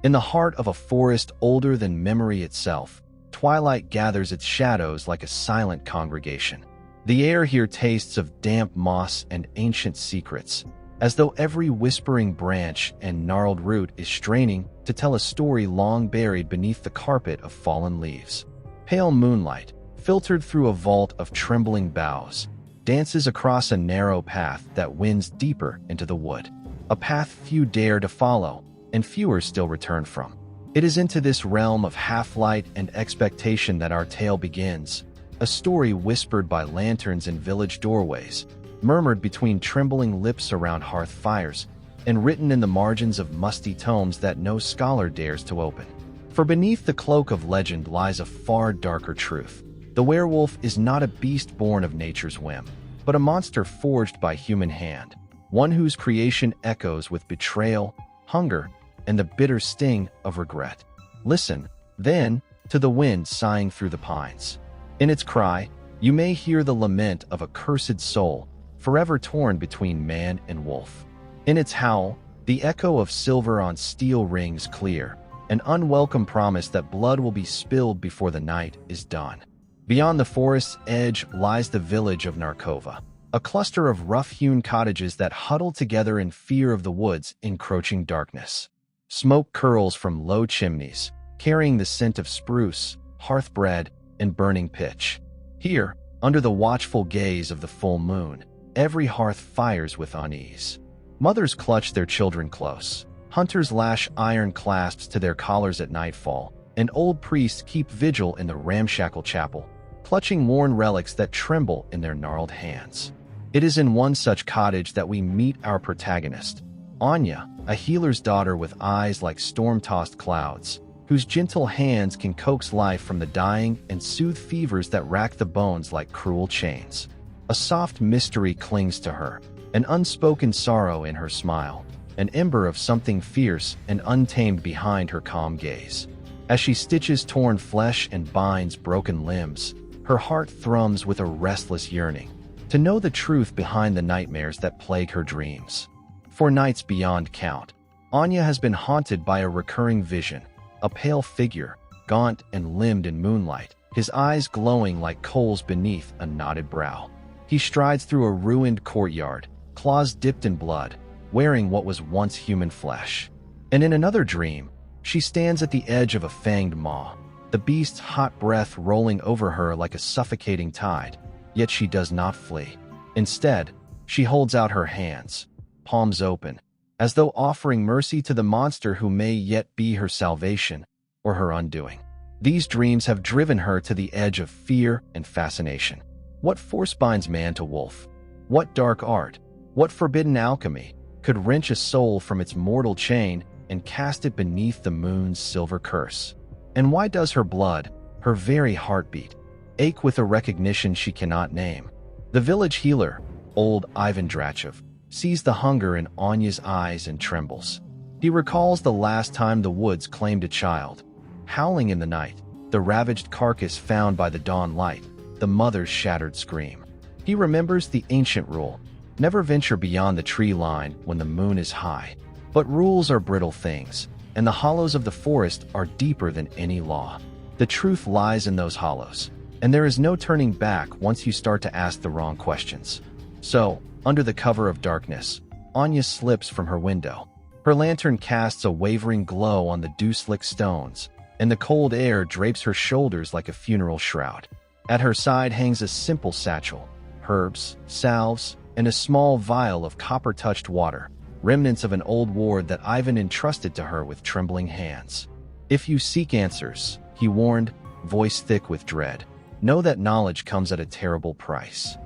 In the heart of a forest older than memory itself, twilight gathers its shadows like a silent congregation. The air here tastes of damp moss and ancient secrets, as though every whispering branch and gnarled root is straining to tell a story long buried beneath the carpet of fallen leaves. Pale moonlight, filtered through a vault of trembling boughs, dances across a narrow path that winds deeper into the wood, a path few dare to follow, and fewer still return from. It is into this realm of half-light and expectation that our tale begins, a story whispered by lanterns in village doorways, murmured between trembling lips around hearth fires, and written in the margins of musty tomes that no scholar dares to open. For beneath the cloak of legend lies a far darker truth. The werewolf is not a beast born of nature's whim, but a monster forged by human hand, one whose creation echoes with betrayal, hunger, and the bitter sting of regret. Listen, then, to the wind sighing through the pines. In its cry, you may hear the lament of a cursed soul, forever torn between man and wolf. In its howl, the echo of silver on steel rings clear, an unwelcome promise that blood will be spilled before the night is done. Beyond the forest's edge lies the village of Narkova, a cluster of rough-hewn cottages that huddle together in fear of the wood's encroaching darkness. Smoke curls from low chimneys, carrying the scent of spruce, hearth bread, and burning pitch. Here, under the watchful gaze of the full moon, every hearth fires with unease. Mothers clutch their children close. Hunters lash iron clasps to their collars at nightfall, and old priests keep vigil in the ramshackle chapel, clutching worn relics that tremble in their gnarled hands. It is in one such cottage that we meet our protagonist, Anya, a healer's daughter with eyes like storm-tossed clouds, whose gentle hands can coax life from the dying and soothe fevers that rack the bones like cruel chains. A soft mystery clings to her, an unspoken sorrow in her smile, an ember of something fierce and untamed behind her calm gaze. As she stitches torn flesh and binds broken limbs, her heart thrums with a restless yearning to know the truth behind the nightmares that plague her dreams. For nights beyond count, Anya has been haunted by a recurring vision, a pale figure, gaunt and limbed in moonlight, his eyes glowing like coals beneath a knotted brow. He strides through a ruined courtyard, claws dipped in blood, wearing what was once human flesh. And in another dream, she stands at the edge of a fanged maw, the beast's hot breath rolling over her like a suffocating tide, yet she does not flee. Instead, she holds out her hands, palms open, as though offering mercy to the monster who may yet be her salvation or her undoing. These dreams have driven her to the edge of fear and fascination. What force binds man to wolf? What dark art, what forbidden alchemy could wrench a soul from its mortal chain and cast it beneath the moon's silver curse? And why does her blood, her very heartbeat, ache with a recognition she cannot name? The village healer, old Ivan Drachev, sees the hunger in Anya's eyes and trembles. He recalls the last time the woods claimed a child, howling in the night, the ravaged carcass found by the dawn light, the mother's shattered scream. He remembers the ancient rule, never venture beyond the tree line when the moon is high. But rules are brittle things, and the hollows of the forest are deeper than any law. The truth lies in those hollows, and there is no turning back once you start to ask the wrong questions. So, under the cover of darkness, Anya slips from her window. Her lantern casts a wavering glow on the dew-slick stones, and the cold air drapes her shoulders like a funeral shroud. At her side hangs a simple satchel, herbs, salves, and a small vial of copper-touched water, remnants of an old ward that Ivan entrusted to her with trembling hands. "If you seek answers," he warned, voice thick with dread, "know that knowledge comes at a terrible price."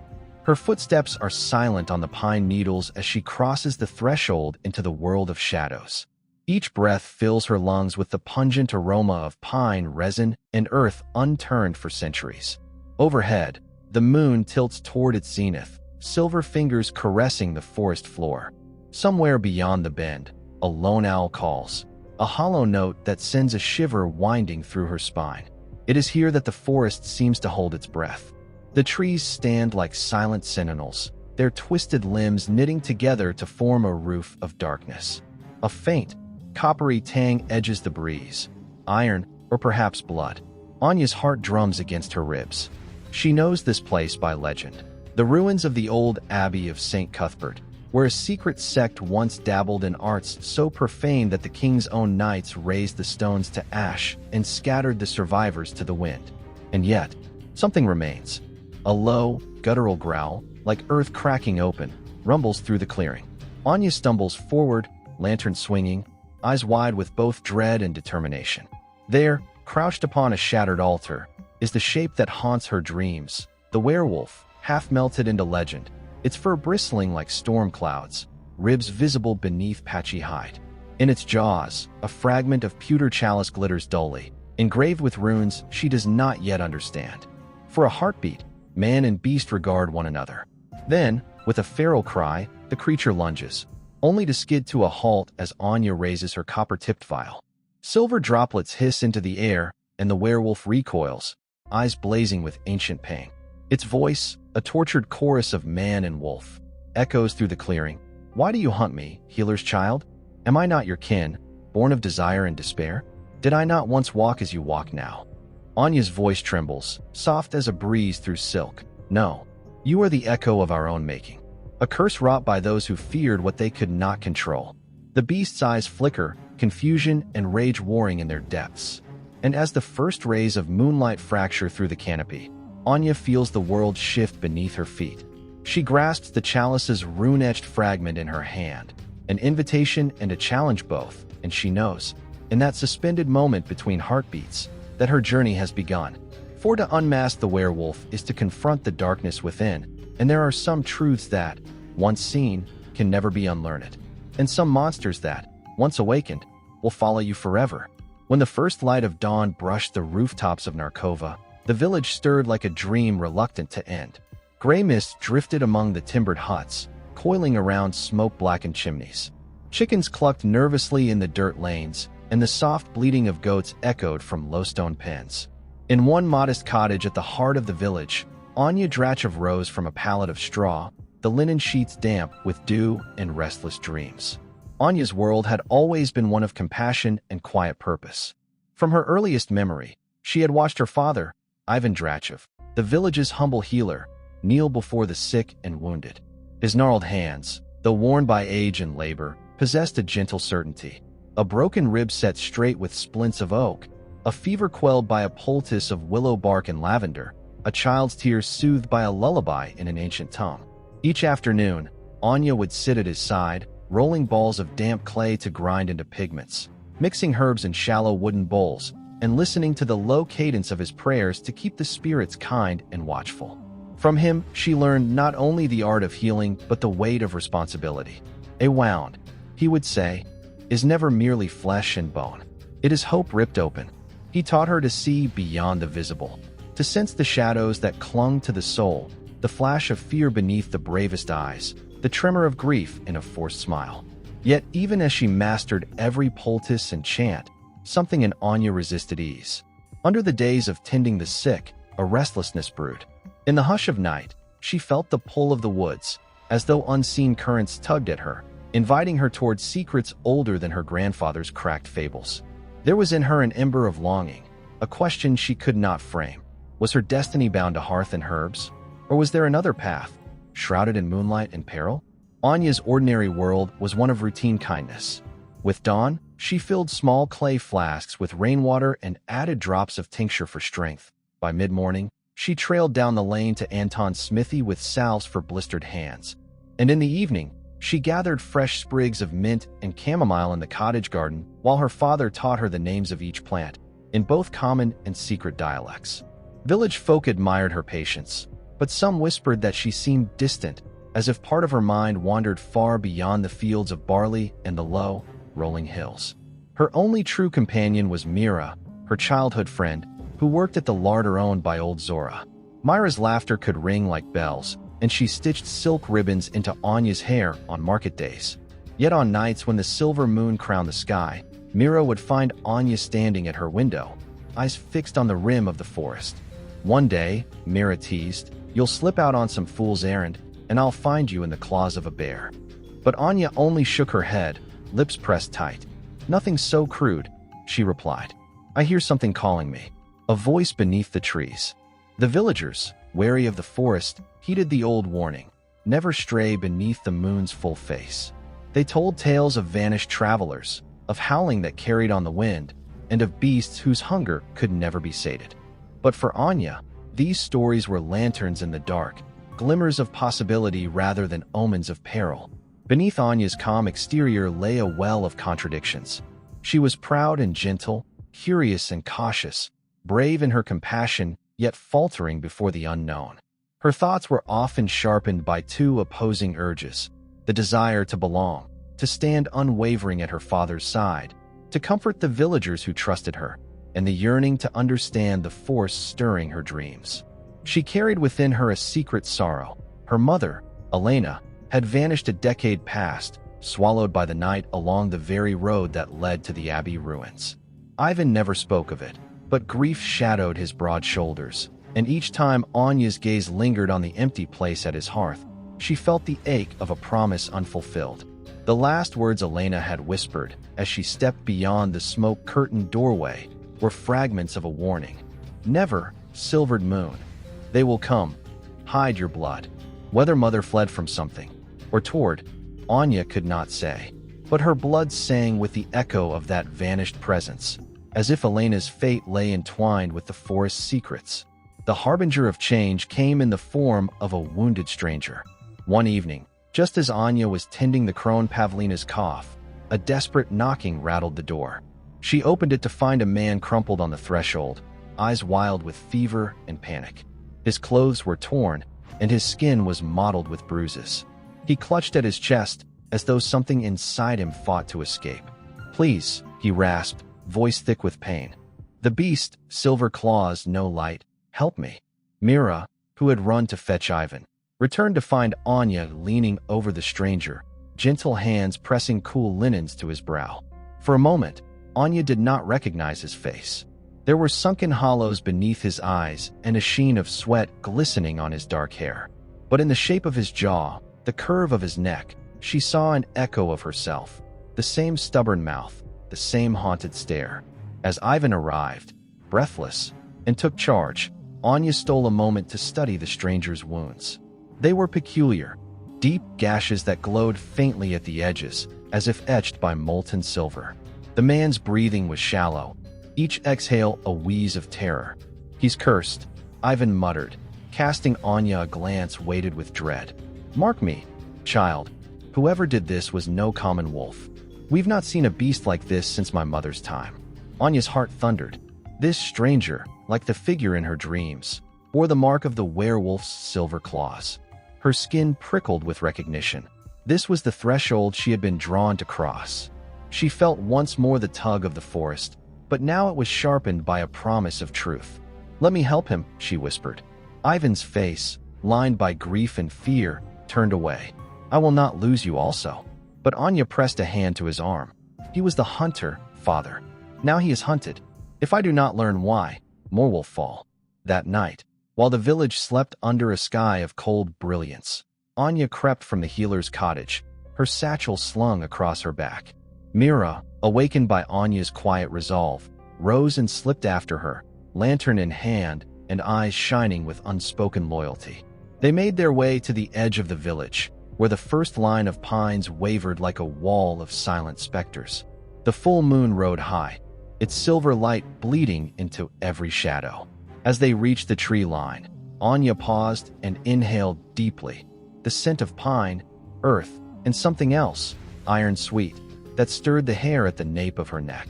Her footsteps are silent on the pine needles as she crosses the threshold into the world of shadows. Each breath fills her lungs with the pungent aroma of pine, resin, and earth unturned for centuries. Overhead, the moon tilts toward its zenith, silver fingers caressing the forest floor. Somewhere beyond the bend, a lone owl calls, a hollow note that sends a shiver winding through her spine. It is here that the forest seems to hold its breath. The trees stand like silent sentinels, their twisted limbs knitting together to form a roof of darkness. A faint, Coppery tang edges the breeze. Iron, or perhaps blood. Anya's heart drums against her ribs. She knows this place by legend. The ruins of the old Abbey of St. Cuthbert, where a secret sect once dabbled in arts so profane that the king's own knights razed the stones to ash and scattered the survivors to the wind. And yet, something remains. A low, guttural growl, like earth cracking open, rumbles through the clearing. Anya stumbles forward, lantern swinging, eyes wide with both dread and determination. There, crouched upon a shattered altar, is the shape that haunts her dreams, the werewolf, half melted into legend, its fur bristling like storm clouds, ribs visible beneath patchy hide. In its jaws, a fragment of pewter chalice glitters dully, engraved with runes she does not yet understand. For a heartbeat, man and beast regard one another. Then, with a feral cry, the creature lunges, only to skid to a halt as Anya raises her copper-tipped vial. Silver droplets hiss into the air, and the werewolf recoils, eyes blazing with ancient pain. Its voice, a tortured chorus of man and wolf, echoes through the clearing. Why do you hunt me, healer's child? Am I not your kin, born of desire and despair? Did I not once walk as you walk now? Anya's voice trembles, soft as a breeze through silk. No, you are the echo of our own making. A curse wrought by those who feared what they could not control. The beast's eyes flicker, confusion and rage warring in their depths. And as the first rays of moonlight fracture through the canopy, Anya feels the world shift beneath her feet. She grasps the chalice's rune-etched fragment in her hand, an invitation and a challenge both, and she knows, in that suspended moment between heartbeats, that her journey has begun. For to unmask the werewolf is to confront the darkness within, and there are some truths that, once seen, can never be unlearned, and some monsters that, once awakened, will follow you forever. When the first light of dawn brushed the rooftops of Narkova, the village stirred like a dream reluctant to end. Gray mist drifted among the timbered huts, coiling around smoke-blackened chimneys. Chickens clucked nervously in the dirt lanes, and the soft bleating of goats echoed from low-stone pens. In one modest cottage at the heart of the village, Anya Drachov rose from a pallet of straw, the linen sheets damp with dew and restless dreams. Anya's world had always been one of compassion and quiet purpose. From her earliest memory, she had watched her father, Ivan Drachov, the village's humble healer, kneel before the sick and wounded. His gnarled hands, though worn by age and labor, possessed a gentle certainty. A broken rib set straight with splints of oak, a fever quelled by a poultice of willow bark and lavender, a child's tears soothed by a lullaby in an ancient tongue. Each afternoon, Anya would sit at his side, rolling balls of damp clay to grind into pigments, mixing herbs in shallow wooden bowls, and listening to the low cadence of his prayers to keep the spirits kind and watchful. From him, she learned not only the art of healing, but the weight of responsibility. A wound, he would say, is never merely flesh and bone. It is hope ripped open. He taught her to see beyond the visible, to sense the shadows that clung to the soul, the flash of fear beneath the bravest eyes, the tremor of grief in a forced smile. Yet even as she mastered every poultice and chant, something in Anya resisted ease. Under the days of tending the sick, a restlessness brewed. In the hush of night, she felt the pull of the woods, as though unseen currents tugged at her, inviting her towards secrets older than her grandfather's cracked fables. There was in her an ember of longing, a question she could not frame. Was her destiny bound to hearth and herbs? Or was there another path, shrouded in moonlight and peril? Anya's ordinary world was one of routine kindness. With dawn, she filled small clay flasks with rainwater and added drops of tincture for strength. By mid-morning, she trailed down the lane to Anton's smithy with salves for blistered hands. And in the evening, she gathered fresh sprigs of mint and chamomile in the cottage garden while her father taught her the names of each plant, in both common and secret dialects. Village folk admired her patience, but some whispered that she seemed distant, as if part of her mind wandered far beyond the fields of barley and the low, rolling hills. Her only true companion was Mira, her childhood friend, who worked at the larder owned by old Zora. Myra's laughter could ring like bells, and she stitched silk ribbons into Anya's hair on market days. Yet on nights when the silver moon crowned the sky, Mira would find Anya standing at her window, eyes fixed on the rim of the forest. One day, Mira teased, "You'll slip out on some fool's errand, and I'll find you in the claws of a bear." But Anya only shook her head, lips pressed tight. "Nothing so crude," she replied. "I hear something calling me." A voice beneath the trees. The villagers, wary of the forest, heeded the old warning: never stray beneath the moon's full face. They told tales of vanished travelers, of howling that carried on the wind, and of beasts whose hunger could never be sated. But for Anya, these stories were lanterns in the dark, glimmers of possibility rather than omens of peril. Beneath Anya's calm exterior lay a well of contradictions. She was proud and gentle, curious and cautious, brave in her compassion, yet faltering before the unknown. Her thoughts were often sharpened by two opposing urges: the desire to belong, to stand unwavering at her father's side, to comfort the villagers who trusted her, and the yearning to understand the force stirring her dreams. She carried within her a secret sorrow. Her mother, Elena, had vanished a decade past, swallowed by the night along the very road that led to the abbey ruins. Ivan never spoke of it, but grief shadowed his broad shoulders, and each time Anya's gaze lingered on the empty place at his hearth, she felt the ache of a promise unfulfilled. The last words Elena had whispered, as she stepped beyond the smoke-curtained doorway, were fragments of a warning. "Never, silvered moon. They will come. Hide your blood." Whether mother fled from something, or toward, Anya could not say. But her blood sang with the echo of that vanished presence, as if Elena's fate lay entwined with the forest's secrets. The harbinger of change came in the form of a wounded stranger. One evening, just as Anya was tending the crone Pavlina's cough, a desperate knocking rattled the door. She opened it to find a man crumpled on the threshold, eyes wild with fever and panic. His clothes were torn, and his skin was mottled with bruises. He clutched at his chest, as though something inside him fought to escape. "Please," he rasped, voice thick with pain. "The beast, silver claws, no light. Help me." Mira, who had run to fetch Ivan, returned to find Anya leaning over the stranger, gentle hands pressing cool linens to his brow. For a moment, Anya did not recognize his face. There were sunken hollows beneath his eyes and a sheen of sweat glistening on his dark hair. But in the shape of his jaw, the curve of his neck, she saw an echo of herself, the same stubborn mouth, the same haunted stare. As Ivan arrived, breathless, and took charge, Anya stole a moment to study the stranger's wounds. They were peculiar, deep gashes that glowed faintly at the edges, as if etched by molten silver. The man's breathing was shallow, each exhale a wheeze of terror. "He's cursed," Ivan muttered, casting Anya a glance weighted with dread. "Mark me, child. Whoever did this was no common wolf. We've not seen a beast like this since my mother's time." Anya's heart thundered. This stranger, like the figure in her dreams, bore the mark of the werewolf's silver claws. Her skin prickled with recognition. This was the threshold she had been drawn to cross. She felt once more the tug of the forest, but now it was sharpened by a promise of truth. "Let me help him," she whispered. Ivan's face, lined by grief and fear, turned away. "I will not lose you also." But Anya pressed a hand to his arm. "He was the hunter, father. Now he is hunted. If I do not learn why, more will fall." That night, while the village slept under a sky of cold brilliance, Anya crept from the healer's cottage, her satchel slung across her back. Mira, awakened by Anya's quiet resolve, rose and slipped after her, lantern in hand and eyes shining with unspoken loyalty. They made their way to the edge of the village, where the first line of pines wavered like a wall of silent specters. The full moon rode high, its silver light bleeding into every shadow. As they reached the tree line, Anya paused and inhaled deeply, the scent of pine, earth, and something else, iron sweet, that stirred the hair at the nape of her neck.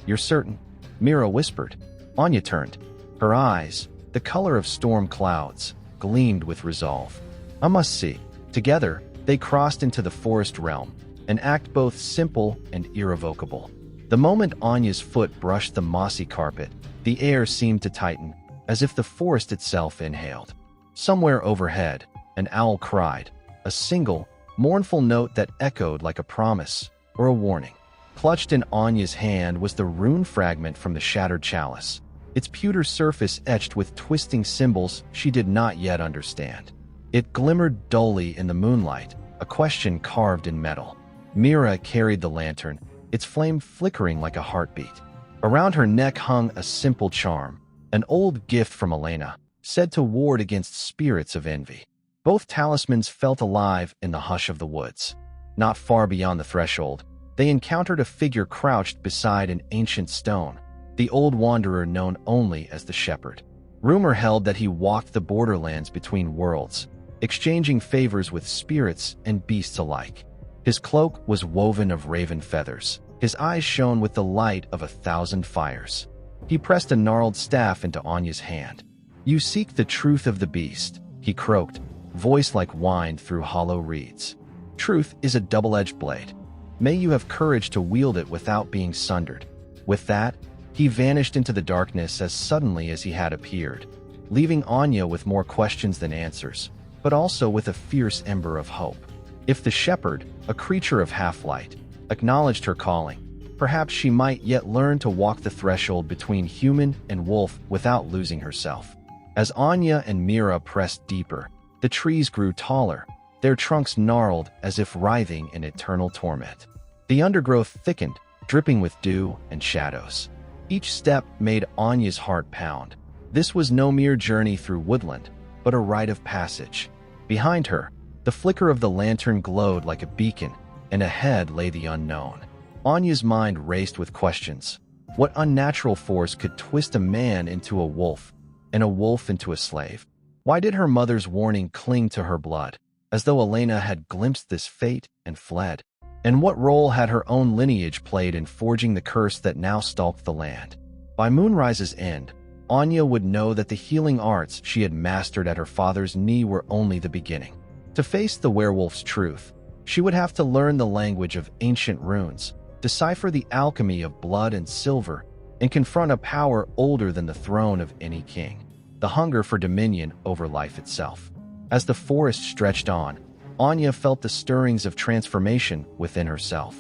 "You're certain?" Mira whispered. Anya turned. Her eyes, the color of storm clouds, gleamed with resolve. "I must see." Together, they crossed into the forest realm, an act both simple and irrevocable. The moment Anya's foot brushed the mossy carpet, the air seemed to tighten, as if the forest itself inhaled. Somewhere overhead, an owl cried, a single, mournful note that echoed like a promise or a warning. Clutched in Anya's hand was the rune fragment from the shattered chalice, its pewter surface etched with twisting symbols she did not yet understand. It glimmered dully in the moonlight, a question carved in metal. Mira carried the lantern, its flame flickering like a heartbeat. Around her neck hung a simple charm, an old gift from Elena, said to ward against spirits of envy. Both talismans felt alive in the hush of the woods. Not far beyond the threshold, they encountered a figure crouched beside an ancient stone, the old wanderer known only as the Shepherd. Rumor held that he walked the borderlands between worlds, exchanging favors with spirits and beasts alike. His cloak was woven of raven feathers. His eyes shone with the light of 1,000 fires. He pressed a gnarled staff into Anya's hand. "You seek the truth of the beast," he croaked, voice like wine through hollow reeds. "Truth is a double-edged blade. May you have courage to wield it without being sundered." With that, he vanished into the darkness as suddenly as he had appeared, leaving Anya with more questions than answers, but also with a fierce ember of hope. If the shepherd, a creature of half-light, acknowledged her calling, perhaps she might yet learn to walk the threshold between human and wolf without losing herself. As Anya and Mira pressed deeper, the trees grew taller, their trunks gnarled as if writhing in eternal torment. The undergrowth thickened, dripping with dew and shadows. Each step made Anya's heart pound. This was no mere journey through woodland, but a rite of passage. Behind her, the flicker of the lantern glowed like a beacon, and ahead lay the unknown. Anya's mind raced with questions. What unnatural force could twist a man into a wolf, and a wolf into a slave? Why did her mother's warning cling to her blood, as though Elena had glimpsed this fate and fled? And what role had her own lineage played in forging the curse that now stalked the land? By Moonrise's end, Anya would know that the healing arts she had mastered at her father's knee were only the beginning. To face the werewolf's truth, she would have to learn the language of ancient runes, decipher the alchemy of blood and silver, and confront a power older than the throne of any king: the hunger for dominion over life itself. As the forest stretched on, Anya felt the stirrings of transformation within herself.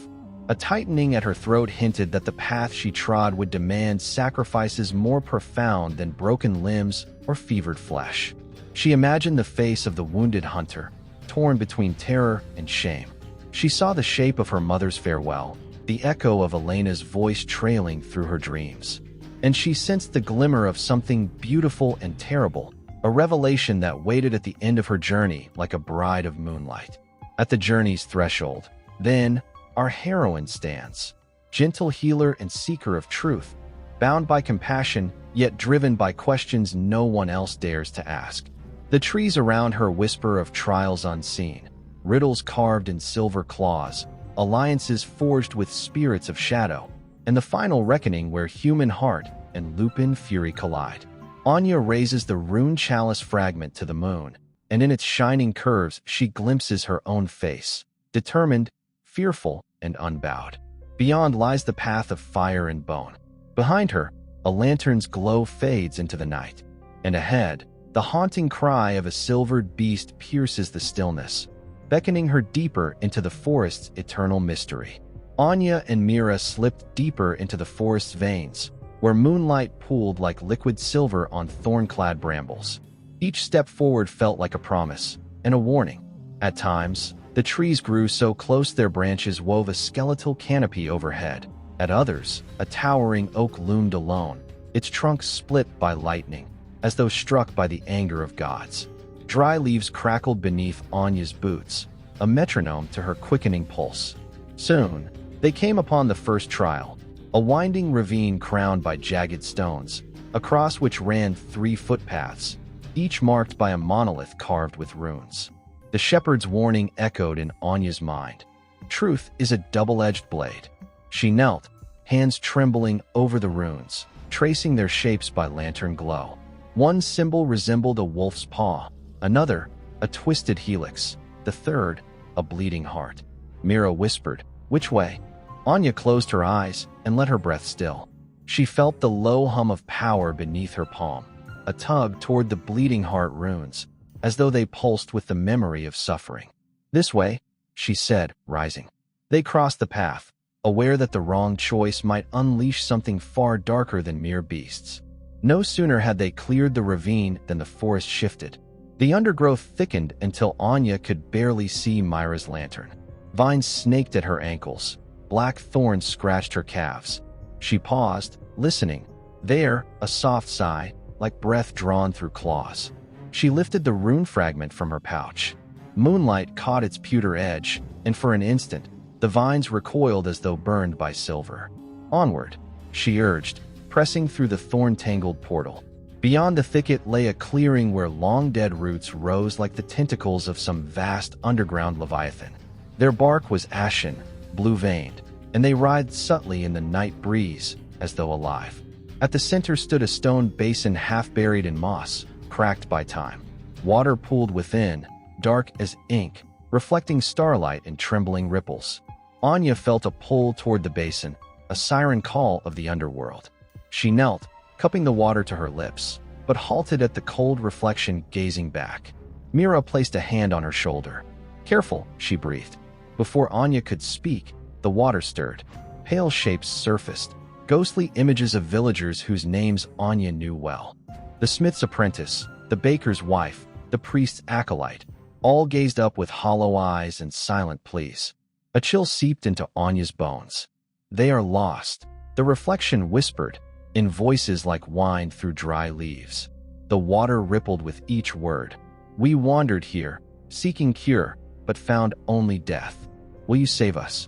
A tightening at her throat hinted that the path she trod would demand sacrifices more profound than broken limbs or fevered flesh. She imagined the face of the wounded hunter, torn between terror and shame. She saw the shape of her mother's farewell, the echo of Elena's voice trailing through her dreams. And she sensed the glimmer of something beautiful and terrible, a revelation that waited at the end of her journey like a bride of moonlight. At the journey's threshold, then, our heroine stands, gentle healer and seeker of truth, bound by compassion, yet driven by questions no one else dares to ask. The trees around her whisper of trials unseen, riddles carved in silver claws, alliances forged with spirits of shadow, and the final reckoning where human heart and lupin fury collide. Anya raises the rune chalice fragment to the moon, and in its shining curves she glimpses her own face, determined, fearful, and unbowed. Beyond lies the path of fire and bone. Behind her, a lantern's glow fades into the night, and ahead, the haunting cry of a silvered beast pierces the stillness, beckoning her deeper into the forest's eternal mystery. Anya and Mira slipped deeper into the forest's veins, where moonlight pooled like liquid silver on thorn-clad brambles. Each step forward felt like a promise and a warning. At times, the trees grew so close their branches wove a skeletal canopy overhead. At others, a towering oak loomed alone, its trunk split by lightning, as though struck by the anger of gods. Dry leaves crackled beneath Anya's boots, a metronome to her quickening pulse. Soon, they came upon the first trial, a winding ravine crowned by jagged stones, across which ran 3 footpaths, each marked by a monolith carved with runes. The shepherd's warning echoed in Anya's mind. Truth is a double-edged blade. She knelt, hands trembling over the runes, tracing their shapes by lantern glow. One symbol resembled a wolf's paw, another, a twisted helix, the third, a bleeding heart. Mira whispered, "Which way?" Anya closed her eyes and let her breath still. She felt the low hum of power beneath her palm, a tug toward the bleeding heart runes, as though they pulsed with the memory of suffering. "This way," she said, rising. They crossed the path, aware that the wrong choice might unleash something far darker than mere beasts. No sooner had they cleared the ravine than the forest shifted. The undergrowth thickened until Anya could barely see Myra's lantern. Vines snaked at her ankles, Black thorns scratched her calves. She paused, listening. There, a soft sigh, like breath drawn through claws. She lifted the rune fragment from her pouch. Moonlight caught its pewter edge, and for an instant, the vines recoiled as though burned by silver. Onward, she urged, pressing through the thorn-tangled portal. Beyond the thicket lay a clearing where long-dead roots rose like the tentacles of some vast underground leviathan. Their bark was ashen, blue-veined, and they writhed subtly in the night breeze, as though alive. At the center stood a stone basin half buried in moss, cracked by time. Water pooled within, dark as ink, reflecting starlight in trembling ripples. Anya felt a pull toward the basin, a siren call of the underworld. She knelt, cupping the water to her lips, but halted at the cold reflection gazing back. Mira placed a hand on her shoulder. "Careful," she breathed. Before Anya could speak, the water stirred. Pale shapes surfaced, ghostly images of villagers whose names Anya knew well. The smith's apprentice, the baker's wife, the priest's acolyte, all gazed up with hollow eyes and silent pleas. A chill seeped into Anya's bones. "They are lost," the reflection whispered, in voices like whined through dry leaves. The water rippled with each word. "We wandered here, seeking cure, but found only death. Will you save us?"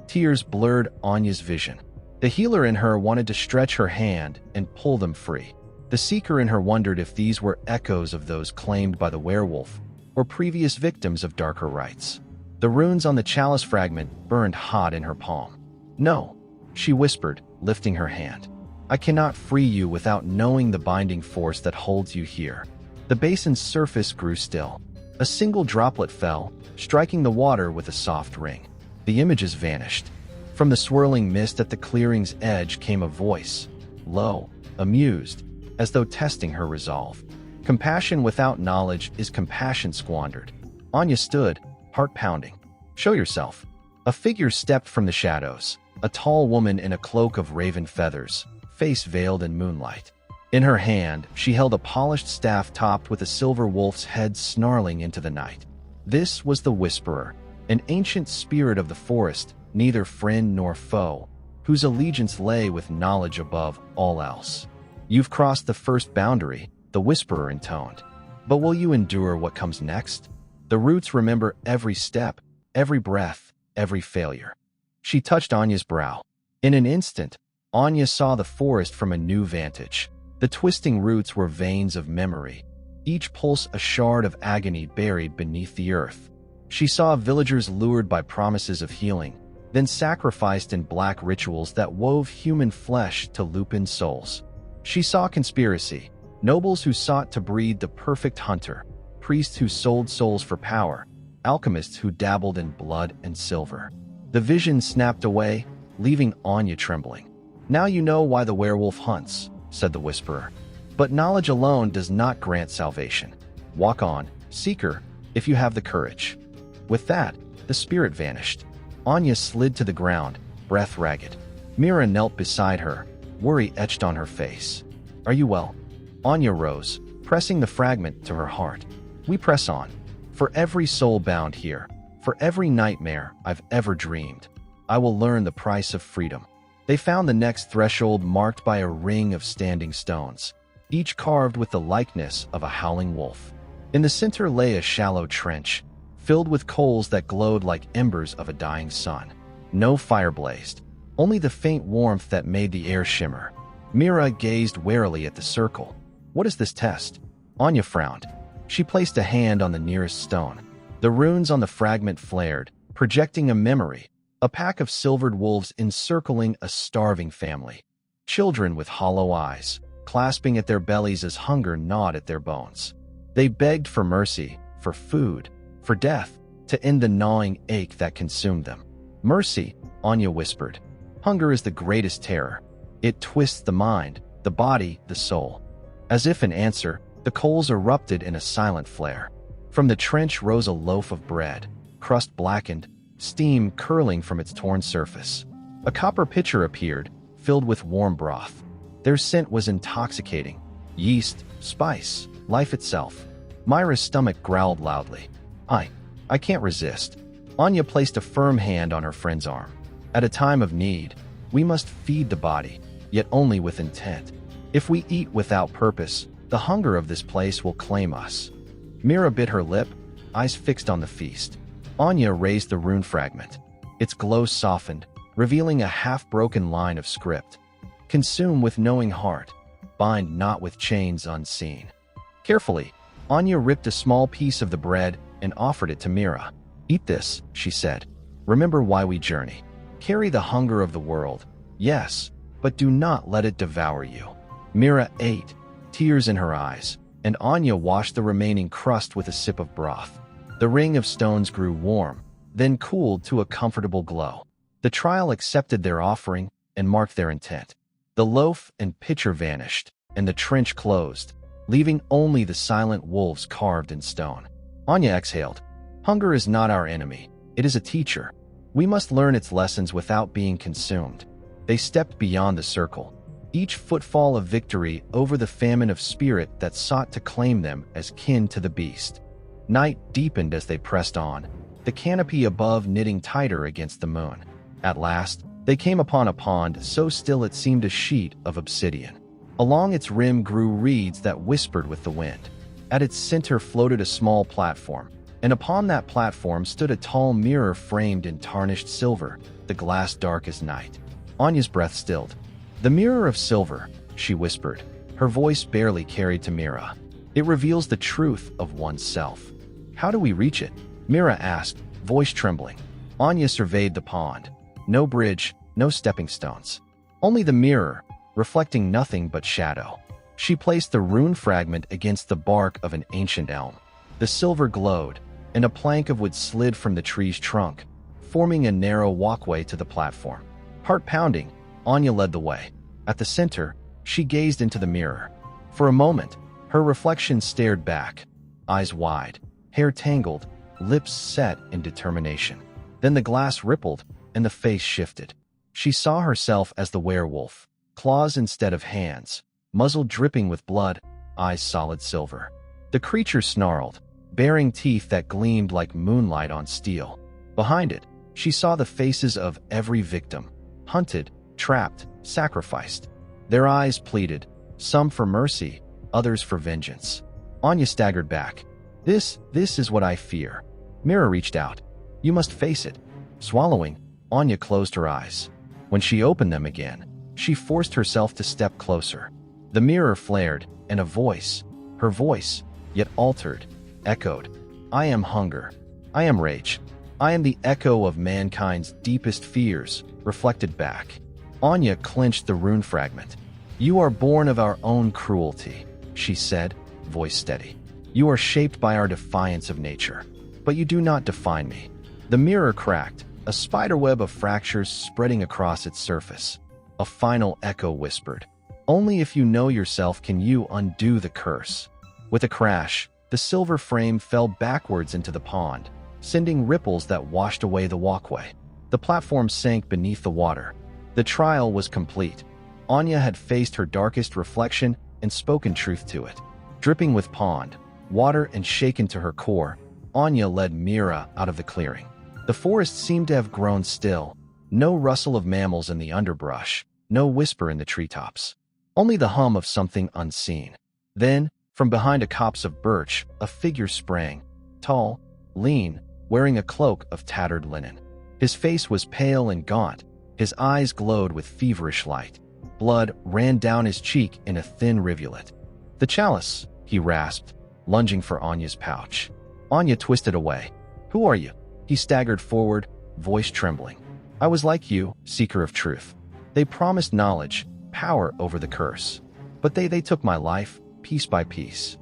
Tears blurred Anya's vision. The healer in her wanted to stretch her hand and pull them free. The seeker in her wondered if these were echoes of those claimed by the werewolf, or previous victims of darker rites. The runes on the chalice fragment burned hot in her palm. "No," she whispered, lifting her hand. "I cannot free you without knowing the binding force that holds you here." The basin's surface grew still. A single droplet fell, striking the water with a soft ring. The images vanished. From the swirling mist at the clearing's edge came a voice, low, amused, as though testing her resolve. "Compassion without knowledge is compassion squandered." Anya stood, heart pounding. "Show yourself." A figure stepped from the shadows, a tall woman in a cloak of raven feathers, face veiled in moonlight. In her hand, she held a polished staff topped with a silver wolf's head snarling into the night. This was the Whisperer, an ancient spirit of the forest, neither friend nor foe, whose allegiance lay with knowledge above all else. "You've crossed the first boundary," the Whisperer intoned. "But will you endure what comes next?" The roots remember every step, every breath, every failure. She touched Anya's brow. In an instant, Anya saw the forest from a new vantage. The twisting roots were veins of memory, each pulse a shard of agony buried beneath the earth. She saw villagers lured by promises of healing, then sacrificed in black rituals that wove human flesh to Lupin souls. She saw conspiracy, nobles who sought to breed the perfect hunter, priests who sold souls for power, alchemists who dabbled in blood and silver. The vision snapped away, leaving Anya trembling. "Now you know why the werewolf hunts," said the Whisperer. "But knowledge alone does not grant salvation. Walk on, seeker, if you have the courage." With that, the spirit vanished. Anya slid to the ground, breath ragged. Mira knelt beside her, worry etched on her face. "Are you well?" Anya rose, pressing the fragment to her heart. "We press on. For every soul bound here, for every nightmare I've ever dreamed, I will learn the price of freedom." They found the next threshold marked by a ring of standing stones, each carved with the likeness of a howling wolf. In the center lay a shallow trench, filled with coals that glowed like embers of a dying sun. No fire blazed, only the faint warmth that made the air shimmer. Mira gazed warily at the circle. "What is this test?" Anya frowned. She placed a hand on the nearest stone. The runes on the fragment flared, projecting a memory, a pack of silvered wolves encircling a starving family. Children with hollow eyes, clasping at their bellies as hunger gnawed at their bones. They begged for mercy, for food, for death, to end the gnawing ache that consumed them. "Mercy," Anya whispered. "Hunger is the greatest terror. It twists the mind, the body, the soul." As if in answer, the coals erupted in a silent flare. From the trench rose a loaf of bread, crust blackened, steam curling from its torn surface. A copper pitcher appeared, filled with warm broth. Their scent was intoxicating. Yeast, spice, life itself. Myra's stomach growled loudly. I can't resist." Anya placed a firm hand on her friend's arm. At a time of need, we must feed the body, yet only with intent. If we eat without purpose, the hunger of this place will claim us. Mira bit her lip, eyes fixed on the feast. Anya raised the rune fragment. Its glow softened, revealing a half-broken line of script. Consume with knowing heart, bind not with chains unseen. Carefully, Anya ripped a small piece of the bread and offered it to Mira. Eat this, she said. Remember why we journey. Carry the hunger of the world, yes, but do not let it devour you. Mira ate, tears in her eyes, and Anya washed the remaining crust with a sip of broth. The ring of stones grew warm, then cooled to a comfortable glow. The trial accepted their offering and marked their intent. The loaf and pitcher vanished, and the trench closed, leaving only the silent wolves carved in stone. Anya exhaled. Hunger is not our enemy. It is a teacher. We must learn its lessons without being consumed. They stepped beyond the circle, each footfall of victory over the famine of spirit that sought to claim them as kin to the beast. Night deepened as they pressed on, the canopy above knitting tighter against the moon. At last, they came upon a pond so still it seemed a sheet of obsidian. Along its rim grew reeds that whispered with the wind. At its center floated a small platform, and upon that platform stood a tall mirror framed in tarnished silver, the glass dark as night. Anya's breath stilled. The mirror of silver, she whispered, her voice barely carried to Mira. It reveals the truth of oneself. How do we reach it? Mira asked, voice trembling. Anya surveyed the pond. No bridge, no stepping stones. Only the mirror, reflecting nothing but shadow. She placed the rune fragment against the bark of an ancient elm. The silver glowed, and a plank of wood slid from the tree's trunk, forming a narrow walkway to the platform. Heart pounding, Anya led the way. At the center, she gazed into the mirror. For a moment, her reflection stared back, eyes wide, hair tangled, lips set in determination. Then the glass rippled, and the face shifted. She saw herself as the werewolf, claws instead of hands, muzzle dripping with blood, eyes solid silver. The creature snarled, baring teeth that gleamed like moonlight on steel. Behind it, she saw the faces of every victim, hunted, trapped, sacrificed. Their eyes pleaded, some for mercy, others for vengeance. Anya staggered back. This is what I fear. Mira reached out. You must face it. Swallowing, Anya closed her eyes. When she opened them again, she forced herself to step closer. The mirror flared, and a voice, her voice, yet altered, echoed. I am hunger. I am rage. I am the echo of mankind's deepest fears, reflected back. Anya clenched the rune fragment. You are born of our own cruelty, she said, voice steady. You are shaped by our defiance of nature, but you do not define me. The mirror cracked, a spiderweb of fractures spreading across its surface. A final echo whispered, only if you know yourself can you undo the curse. With a crash, the silver frame fell backwards into the pond, sending ripples that washed away the walkway. The platform sank beneath the water. The trial was complete. Anya had faced her darkest reflection and spoken truth to it. Dripping with pond, water, and shaken to her core, Anya led Mira out of the clearing. The forest seemed to have grown still. No rustle of mammals in the underbrush, no whisper in the treetops. Only the hum of something unseen. Then, from behind a copse of birch, a figure sprang, tall, lean, wearing a cloak of tattered linen. His face was pale and gaunt. His eyes glowed with feverish light. Blood ran down his cheek in a thin rivulet. The chalice, he rasped, lunging for Anya's pouch. Anya twisted away. Who are you? He staggered forward, voice trembling. I was like you, seeker of truth. They promised knowledge, power over the curse. But they took my life, piece by piece.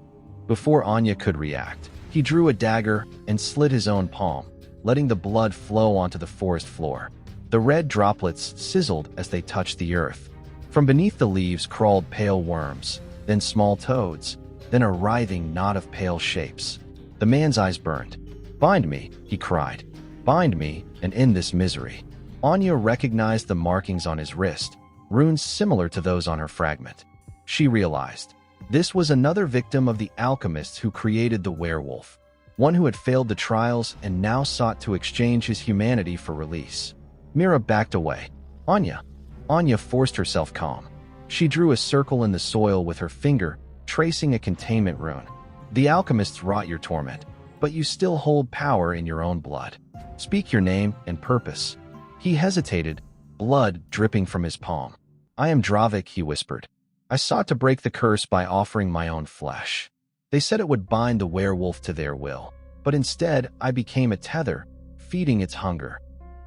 Before Anya could react, he drew a dagger and slit his own palm, letting the blood flow onto the forest floor. The red droplets sizzled as they touched the earth. From beneath the leaves crawled pale worms, then small toads, then a writhing knot of pale shapes. The man's eyes burned. Bind me, he cried. Bind me and end this misery. Anya recognized the markings on his wrist, runes similar to those on her fragment. She realized this was another victim of the alchemists who created the werewolf, one who had failed the trials and now sought to exchange his humanity for release. Mira backed away. Anya. Anya forced herself calm. She drew a circle in the soil with her finger, tracing a containment rune. The alchemists wrought your torment, but you still hold power in your own blood. Speak your name and purpose. He hesitated, blood dripping from his palm. I am Dravik, he whispered. I sought to break the curse by offering my own flesh. They said it would bind the werewolf to their will, but instead I became a tether, feeding its hunger.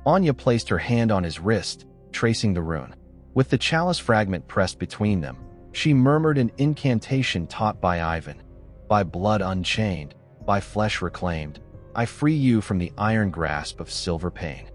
Anya placed her hand on his wrist, tracing the rune. With the chalice fragment pressed between them, she murmured an incantation taught by Ivan. By blood unchained, by flesh reclaimed, I free you from the iron grasp of silver pain.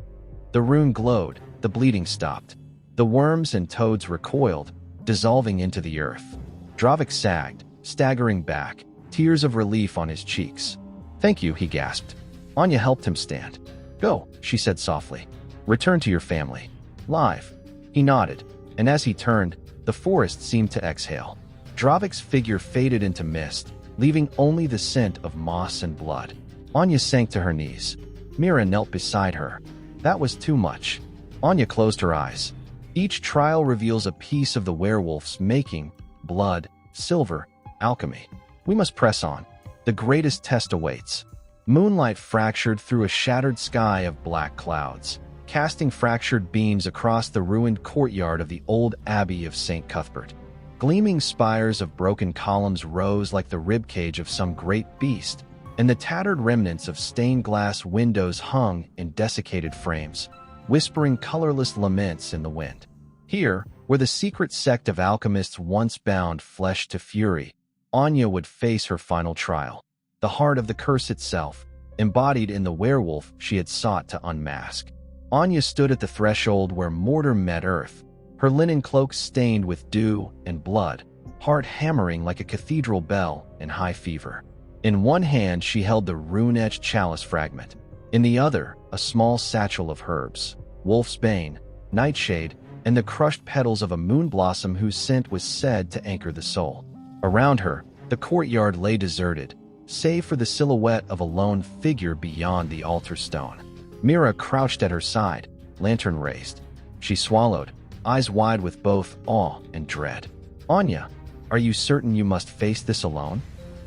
The rune glowed, the bleeding stopped. The worms and toads recoiled, dissolving into the earth. Dravik sagged, staggering back, tears of relief on his cheeks. Thank you, he gasped. Anya helped him stand. Go, she said softly. Return to your family. Live. He nodded, and as he turned, the forest seemed to exhale. Dravik's figure faded into mist, leaving only the scent of moss and blood. Anya sank to her knees. Mira knelt beside her. That was too much. Anya closed her eyes. Each trial reveals a piece of the werewolf's making: blood, silver, alchemy. We must press on. The greatest test awaits. Moonlight fractured through a shattered sky of black clouds, casting fractured beams across the ruined courtyard of the old abbey of St. Cuthbert. Gleaming spires of broken columns rose like the ribcage of some great beast, and the tattered remnants of stained glass windows hung in desiccated frames, whispering colorless laments in the wind. Here, where the secret sect of alchemists once bound flesh to fury, Anya would face her final trial. The heart of the curse itself, embodied in the werewolf she had sought to unmask. Anya stood at the threshold where mortar met earth, her linen cloak stained with dew and blood, heart hammering like a cathedral bell in high fever. In one hand she held the rune-etched chalice fragment, in the other a small satchel of herbs, wolf's bane, nightshade, and the crushed petals of a moon blossom whose scent was said to anchor the soul. Around her, the courtyard lay deserted, save for the silhouette of a lone figure beyond the altar stone. Mira crouched at her side, lantern raised. She swallowed, eyes wide with both awe and dread. Anya, are you certain you must face this alone?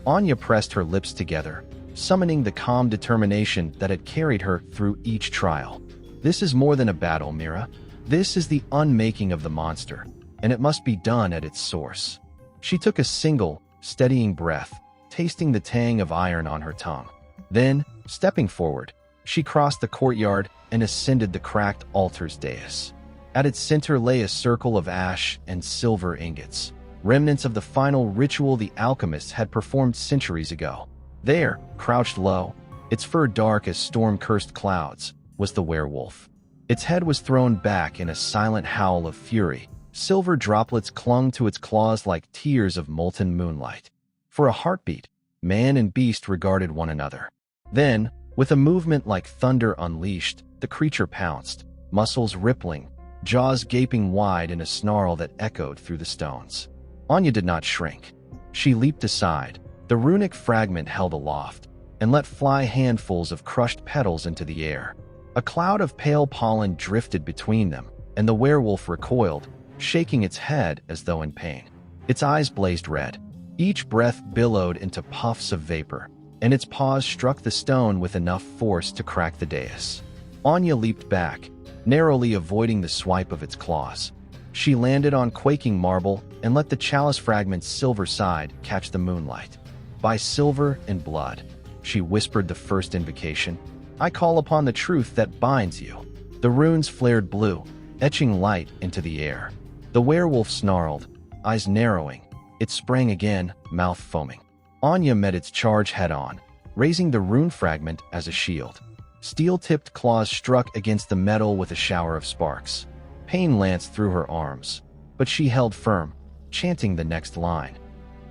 Anya pressed her lips together, summoning the calm determination that had carried her through each trial. This is more than a battle, Mira. This is the unmaking of the monster, and it must be done at its source. She took a single, steadying breath, tasting the tang of iron on her tongue. Then, stepping forward, she crossed the courtyard and ascended the cracked altar's dais. At its center lay a circle of ash and silver ingots, remnants of the final ritual the alchemists had performed centuries ago. There, crouched low, its fur dark as storm-cursed clouds, was the werewolf. Its head was thrown back in a silent howl of fury. Silver droplets clung to its claws like tears of molten moonlight. For a heartbeat, man and beast regarded one another. Then, with a movement like thunder unleashed, the creature pounced, muscles rippling, jaws gaping wide in a snarl that echoed through the stones. Anya did not shrink. She leaped aside, the runic fragment held aloft, and let fly handfuls of crushed petals into the air. A cloud of pale pollen drifted between them, and the werewolf recoiled, shaking its head as though in pain. Its eyes blazed red. Each breath billowed into puffs of vapor, and its paws struck the stone with enough force to crack the dais. Anya leaped back, narrowly avoiding the swipe of its claws. She landed on quaking marble and let the chalice fragment's silver side catch the moonlight. By silver and blood, she whispered the first invocation. I call upon the truth that binds you. The runes flared blue, etching light into the air. The werewolf snarled, eyes narrowing. It sprang again, mouth foaming. Anya met its charge head-on, raising the rune fragment as a shield. Steel-tipped claws struck against the metal with a shower of sparks. Pain lanced through her arms, but she held firm, chanting the next line.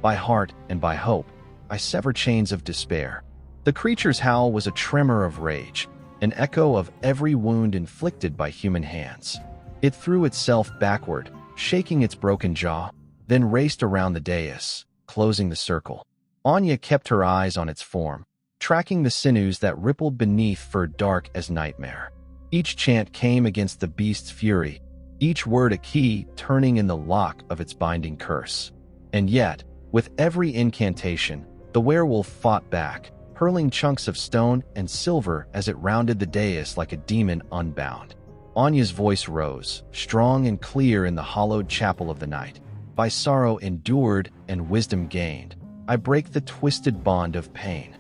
By heart and by hope, I sever chains of despair. The creature's howl was a tremor of rage, an echo of every wound inflicted by human hands. It threw itself backward, shaking its broken jaw, then raced around the dais, closing the circle. Anya kept her eyes on its form, tracking the sinews that rippled beneath fur dark as nightmare. Each chant came against the beast's fury, each word a key turning in the lock of its binding curse. And yet, with every incantation, the werewolf fought back, hurling chunks of stone and silver as it rounded the dais like a demon unbound. Anya's voice rose, strong and clear in the hollowed chapel of the night. By sorrow endured and wisdom gained, I break the twisted bond of pain.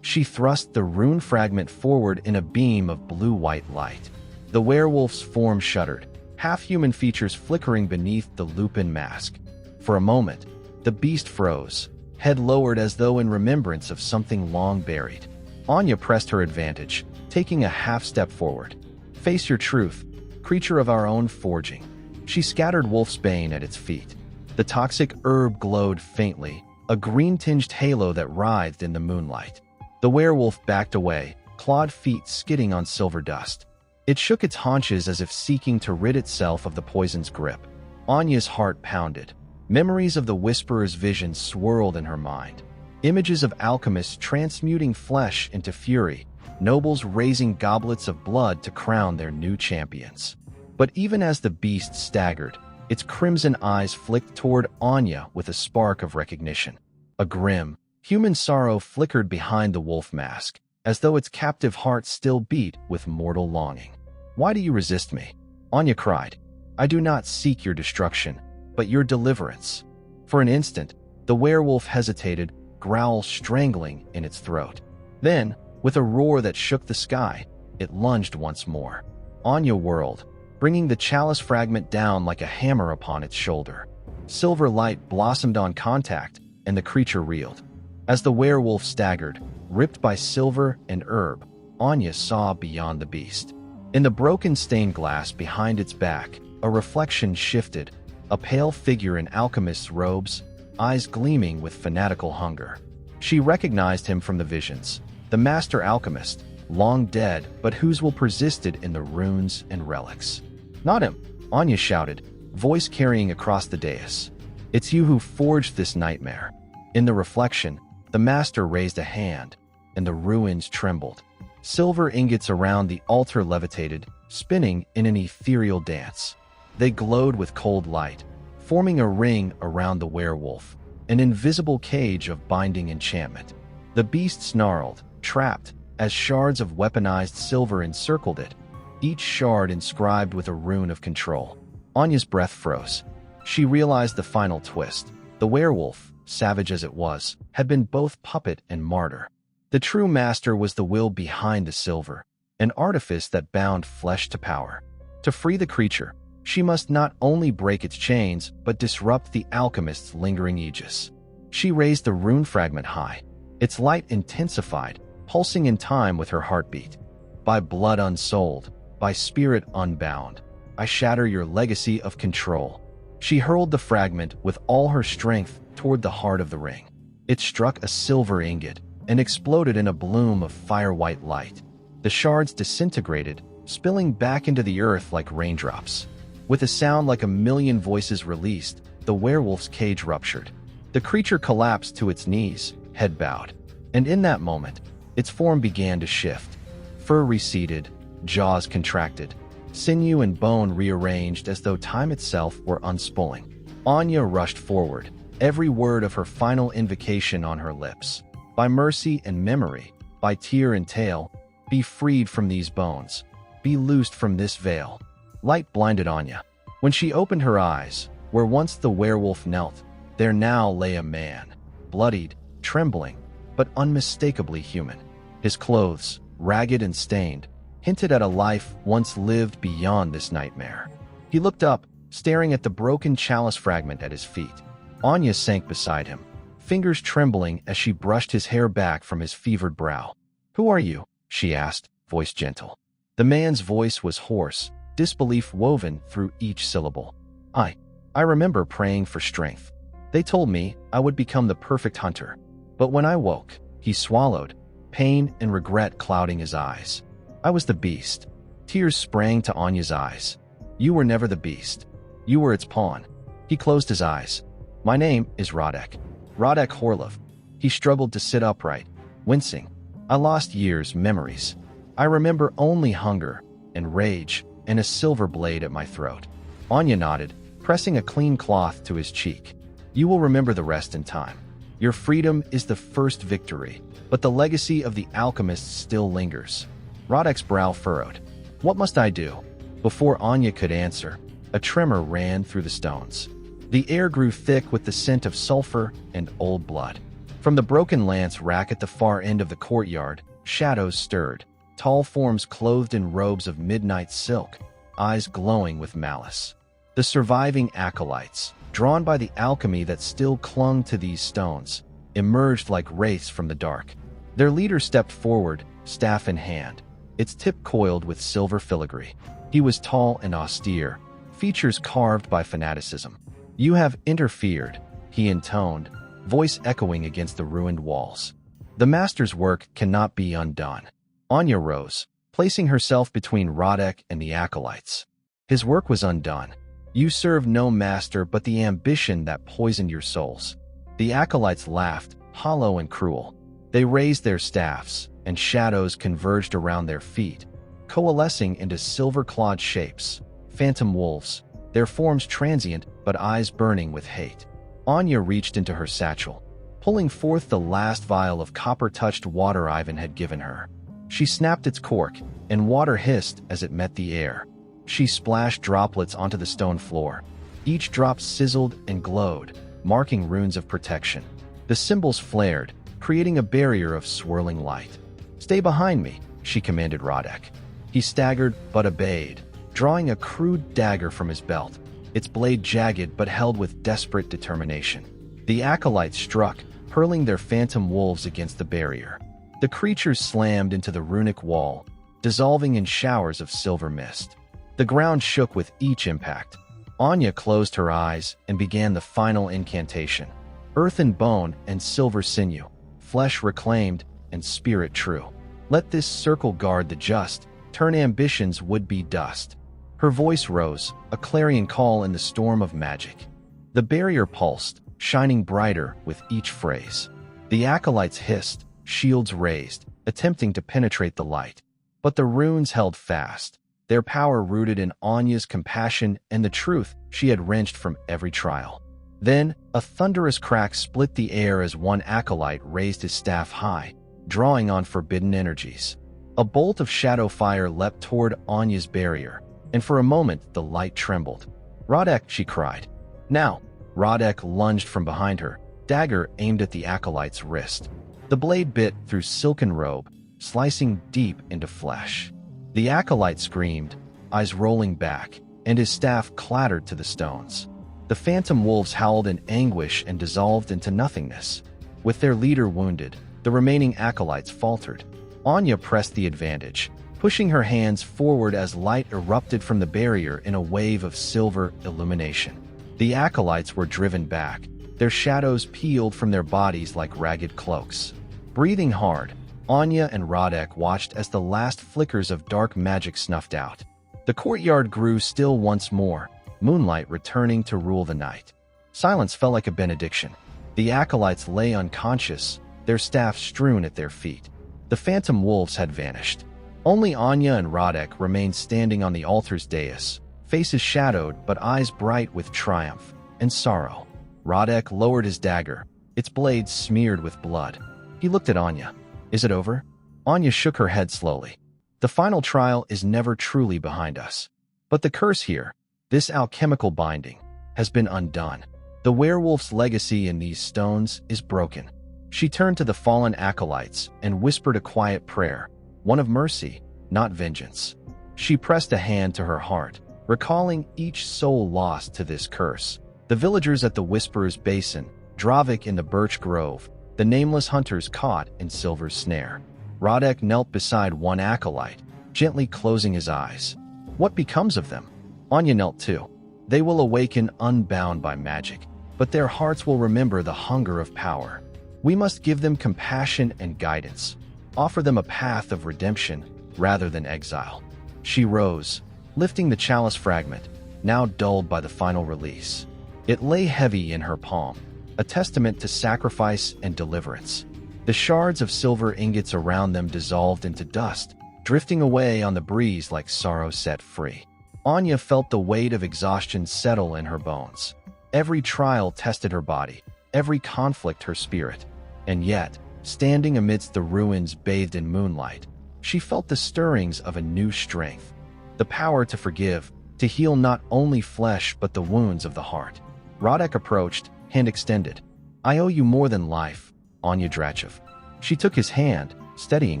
She thrust the rune fragment forward in a beam of blue-white light. The werewolf's form shuddered, half-human features flickering beneath the lupin mask. For a moment, the beast froze, head lowered as though in remembrance of something long buried. Anya pressed her advantage, taking a half-step forward. Face your truth, creature of our own forging. She scattered wolf's bane at its feet. The toxic herb glowed faintly, a green-tinged halo that writhed in the moonlight. The werewolf backed away, clawed feet skidding on silver dust. It shook its haunches as if seeking to rid itself of the poison's grip. Anya's heart pounded. Memories of the Whisperer's vision swirled in her mind. Images of alchemists transmuting flesh into fury, nobles raising goblets of blood to crown their new champions. But even as the beast staggered, its crimson eyes flicked toward Anya with a spark of recognition. A grim, human sorrow flickered behind the wolf mask, as though its captive heart still beat with mortal longing. "Why do you resist me?" Anya cried. "I do not seek your destruction, but your deliverance." For an instant, the werewolf hesitated, growl strangling in its throat. Then, with a roar that shook the sky, it lunged once more. Anya whirled, bringing the chalice fragment down like a hammer upon its shoulder. Silver light blossomed on contact, and the creature reeled. As the werewolf staggered, ripped by silver and herb, Anya saw beyond the beast. In the broken stained glass behind its back, a reflection shifted, a pale figure in alchemist's robes, eyes gleaming with fanatical hunger. She recognized him from the visions, the master alchemist, long dead but whose will persisted in the runes and relics. "Not him!" Anya shouted, voice carrying across the dais. "It's you who forged this nightmare." In the reflection, the master raised a hand, and the ruins trembled. Silver ingots around the altar levitated, spinning in an ethereal dance. They glowed with cold light, forming a ring around the werewolf, an invisible cage of binding enchantment. The beast snarled, trapped, as shards of weaponized silver encircled it, each shard inscribed with a rune of control. Anya's breath froze. She realized the final twist. The werewolf, savage as it was, had been both puppet and martyr. The true master was the will behind the silver, an artifice that bound flesh to power. To free the creature, she must not only break its chains, but disrupt the alchemist's lingering aegis. She raised the rune fragment high. Its light intensified, pulsing in time with her heartbeat. "By blood unsouled, by spirit unbound, I shatter your legacy of control." She hurled the fragment with all her strength toward the heart of the ring. It struck a silver ingot and exploded in a bloom of fire-white light. The shards disintegrated, spilling back into the earth like raindrops. With a sound like a million voices released, the werewolf's cage ruptured. The creature collapsed to its knees, head bowed. And in that moment, its form began to shift. Fur receded, jaws contracted, sinew and bone rearranged as though time itself were unspooling. Anya rushed forward, every word of her final invocation on her lips. "By mercy and memory, by tear and tale, be freed from these bones, be loosed from this veil." Light blinded Anya. When she opened her eyes, where once the werewolf knelt, there now lay a man, bloodied, trembling, but unmistakably human. His clothes, ragged and stained, hinted at a life once lived beyond this nightmare. He looked up, staring at the broken chalice fragment at his feet. Anya sank beside him, fingers trembling as she brushed his hair back from his fevered brow. "Who are you?" she asked, voice gentle. The man's voice was hoarse, disbelief woven through each syllable. I remember praying for strength. They told me I would become the perfect hunter. But when I woke," he swallowed, pain and regret clouding his eyes. "I was the beast." Tears sprang to Anya's eyes. "You were never the beast. You were its pawn." He closed his eyes. "My name is Radek. Radek Horlov." He struggled to sit upright, wincing. "I lost years, memories. I remember only hunger, and rage, and a silver blade at my throat. Anya nodded, pressing a clean cloth to his cheek. You will remember the rest in time. Your freedom is the first victory, but the legacy of the alchemists still lingers. Rodek's brow furrowed. What must I do? Before Anya could answer, a tremor ran through the stones. The air grew thick with the scent of sulfur and old blood. From the broken lance rack at the far end of the courtyard, shadows stirred, tall forms clothed in robes of midnight silk, eyes glowing with malice. The surviving acolytes, drawn by the alchemy that still clung to these stones, emerged like wraiths from the dark. Their leader stepped forward, staff in hand, its tip coiled with silver filigree. He was tall and austere, features carved by fanaticism. You have interfered, he intoned, voice echoing against the ruined walls. The master's work cannot be undone. Anya rose, placing herself between Rodek and the acolytes. His work was undone. You serve no master but the ambition that poisoned your souls. The acolytes laughed, hollow and cruel. They raised their staffs, and shadows converged around their feet, coalescing into silver-clawed shapes, phantom wolves, their forms transient but eyes burning with hate. Anya reached into her satchel, pulling forth the last vial of copper-touched water Ivan had given her. She snapped its cork, and water hissed as it met the air. She splashed droplets onto the stone floor. Each drop sizzled and glowed, marking runes of protection. The symbols flared, creating a barrier of swirling light. Stay behind me, she commanded Rodek. He staggered but obeyed, drawing a crude dagger from his belt, its blade jagged but held with desperate determination. The acolytes struck, hurling their phantom wolves against the barrier. The creatures slammed into the runic wall, dissolving in showers of silver mist. The ground shook with each impact. Anya closed her eyes and began the final incantation. Earth and bone and silver sinew, flesh reclaimed and spirit true. Let this circle guard the just, turn ambitions would-be dust. Her voice rose, a clarion call in the storm of magic. The barrier pulsed, shining brighter with each phrase. The acolytes hissed, shields raised, attempting to penetrate the light. But the runes held fast, their power rooted in Anya's compassion and the truth she had wrenched from every trial. Then, a thunderous crack split the air as one acolyte raised his staff high, drawing on forbidden energies. A bolt of shadow fire leapt toward Anya's barrier, and for a moment the light trembled. Rodek, she cried. Now! Rodek lunged from behind her, dagger aimed at the acolyte's wrist. The blade bit through silken robe, slicing deep into flesh. The acolyte screamed, eyes rolling back, and his staff clattered to the stones. The phantom wolves howled in anguish and dissolved into nothingness. With their leader wounded, the remaining acolytes faltered. Anya pressed the advantage, pushing her hands forward as light erupted from the barrier in a wave of silver illumination. The acolytes were driven back, their shadows peeled from their bodies like ragged cloaks. Breathing hard, Anya and Rodek watched as the last flickers of dark magic snuffed out. The courtyard grew still once more, moonlight returning to rule the night. Silence fell like a benediction. The acolytes lay unconscious, their staffs strewn at their feet. The phantom wolves had vanished. Only Anya and Rodek remained standing on the altar's dais, faces shadowed but eyes bright with triumph and sorrow. Rodek lowered his dagger, its blade smeared with blood. He looked at Anya. Is it over? Anya shook her head slowly. The final trial is never truly behind us. But the curse here, this alchemical binding, has been undone. The werewolf's legacy in these stones is broken. She turned to the fallen acolytes and whispered a quiet prayer, one of mercy, not vengeance. She pressed a hand to her heart, recalling each soul lost to this curse. The villagers at the Whisperer's Basin, Dravik in the Birch Grove, the nameless hunters caught in Silver's snare. Rodek knelt beside one acolyte, gently closing his eyes. What becomes of them? Anya knelt too. They will awaken unbound by magic, but their hearts will remember the hunger of power. We must give them compassion and guidance, offer them a path of redemption rather than exile. She rose, lifting the chalice fragment, now dulled by the final release. It lay heavy in her palm, a testament to sacrifice and deliverance. The shards of silver ingots around them dissolved into dust, drifting away on the breeze like sorrow set free. Anya felt the weight of exhaustion settle in her bones. Every trial tested her body, every conflict her spirit. And yet, standing amidst the ruins bathed in moonlight, she felt the stirrings of a new strength. The power to forgive, to heal not only flesh but the wounds of the heart. Radek approached, hand extended. "I owe you more than life, Anya Drachev." She took his hand, steadying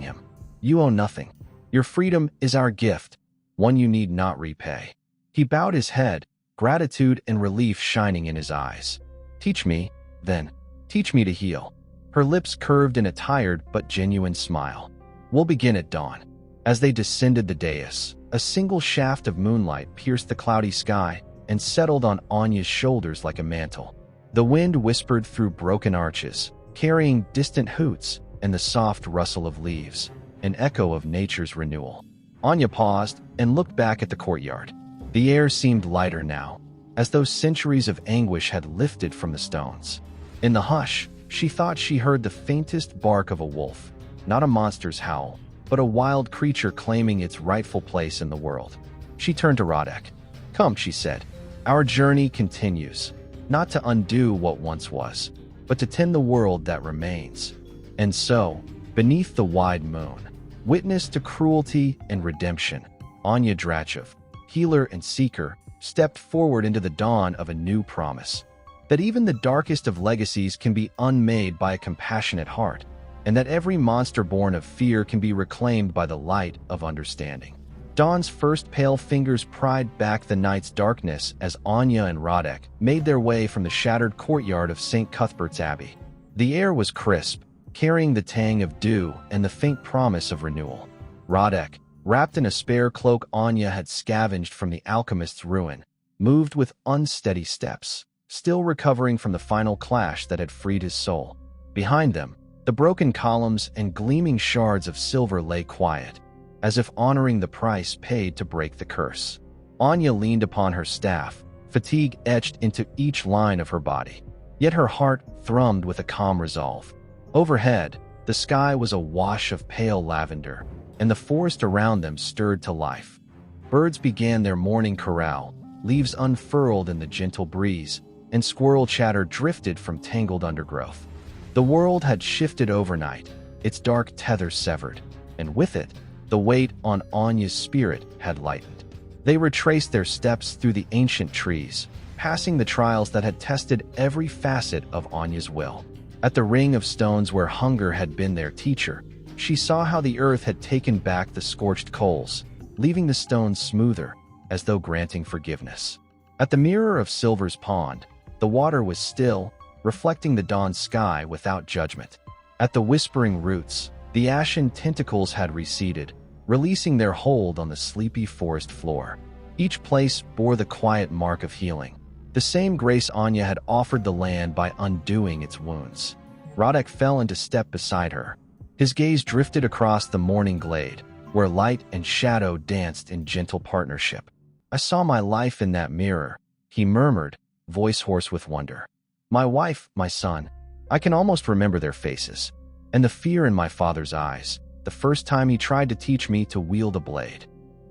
him. "You owe nothing. Your freedom is our gift, one you need not repay." He bowed his head, gratitude and relief shining in his eyes. "Teach me, then. Teach me to heal." Her lips curved in a tired but genuine smile. "We'll begin at dawn." As they descended the dais, a single shaft of moonlight pierced the cloudy sky and settled on Anya's shoulders like a mantle. The wind whispered through broken arches, carrying distant hoots and the soft rustle of leaves, an echo of nature's renewal. Anya paused and looked back at the courtyard. The air seemed lighter now, as though centuries of anguish had lifted from the stones. In the hush, she thought she heard the faintest bark of a wolf, not a monster's howl, but a wild creature claiming its rightful place in the world. She turned to Radek. "Come," she said. "Our journey continues, not to undo what once was, but to tend the world that remains." And so, beneath the wide moon, witness to cruelty and redemption, Anya Drachev, healer and seeker, stepped forward into the dawn of a new promise. That even the darkest of legacies can be unmade by a compassionate heart, and that every monster born of fear can be reclaimed by the light of understanding. Dawn's first pale fingers pried back the night's darkness as Anya and Radek made their way from the shattered courtyard of St. Cuthbert's Abbey. The air was crisp, carrying the tang of dew and the faint promise of renewal. Radek, wrapped in a spare cloak Anya had scavenged from the alchemist's ruin, moved with unsteady steps, still recovering from the final clash that had freed his soul. Behind them, the broken columns and gleaming shards of silver lay quiet, as if honoring the price paid to break the curse. Anya leaned upon her staff, fatigue etched into each line of her body. Yet her heart thrummed with a calm resolve. Overhead, the sky was awash of pale lavender, and the forest around them stirred to life. Birds began their morning chorale, leaves unfurled in the gentle breeze, and squirrel chatter drifted from tangled undergrowth. The world had shifted overnight, its dark tether severed, and with it, the weight on Anya's spirit had lightened. They retraced their steps through the ancient trees, passing the trials that had tested every facet of Anya's will. At the ring of stones where hunger had been their teacher, she saw how the earth had taken back the scorched coals, leaving the stones smoother, as though granting forgiveness. At the mirror of Silver's pond, the water was still, reflecting the dawn sky without judgment. At the whispering roots, the ashen tentacles had receded, releasing their hold on the sleepy forest floor. Each place bore the quiet mark of healing, the same grace Anya had offered the land by undoing its wounds. Radek fell into step beside her. His gaze drifted across the morning glade, where light and shadow danced in gentle partnership. "I saw my life in that mirror," he murmured, voice hoarse with wonder. "My wife, my son. I can almost remember their faces. And the fear in my father's eyes, the first time he tried to teach me to wield a blade."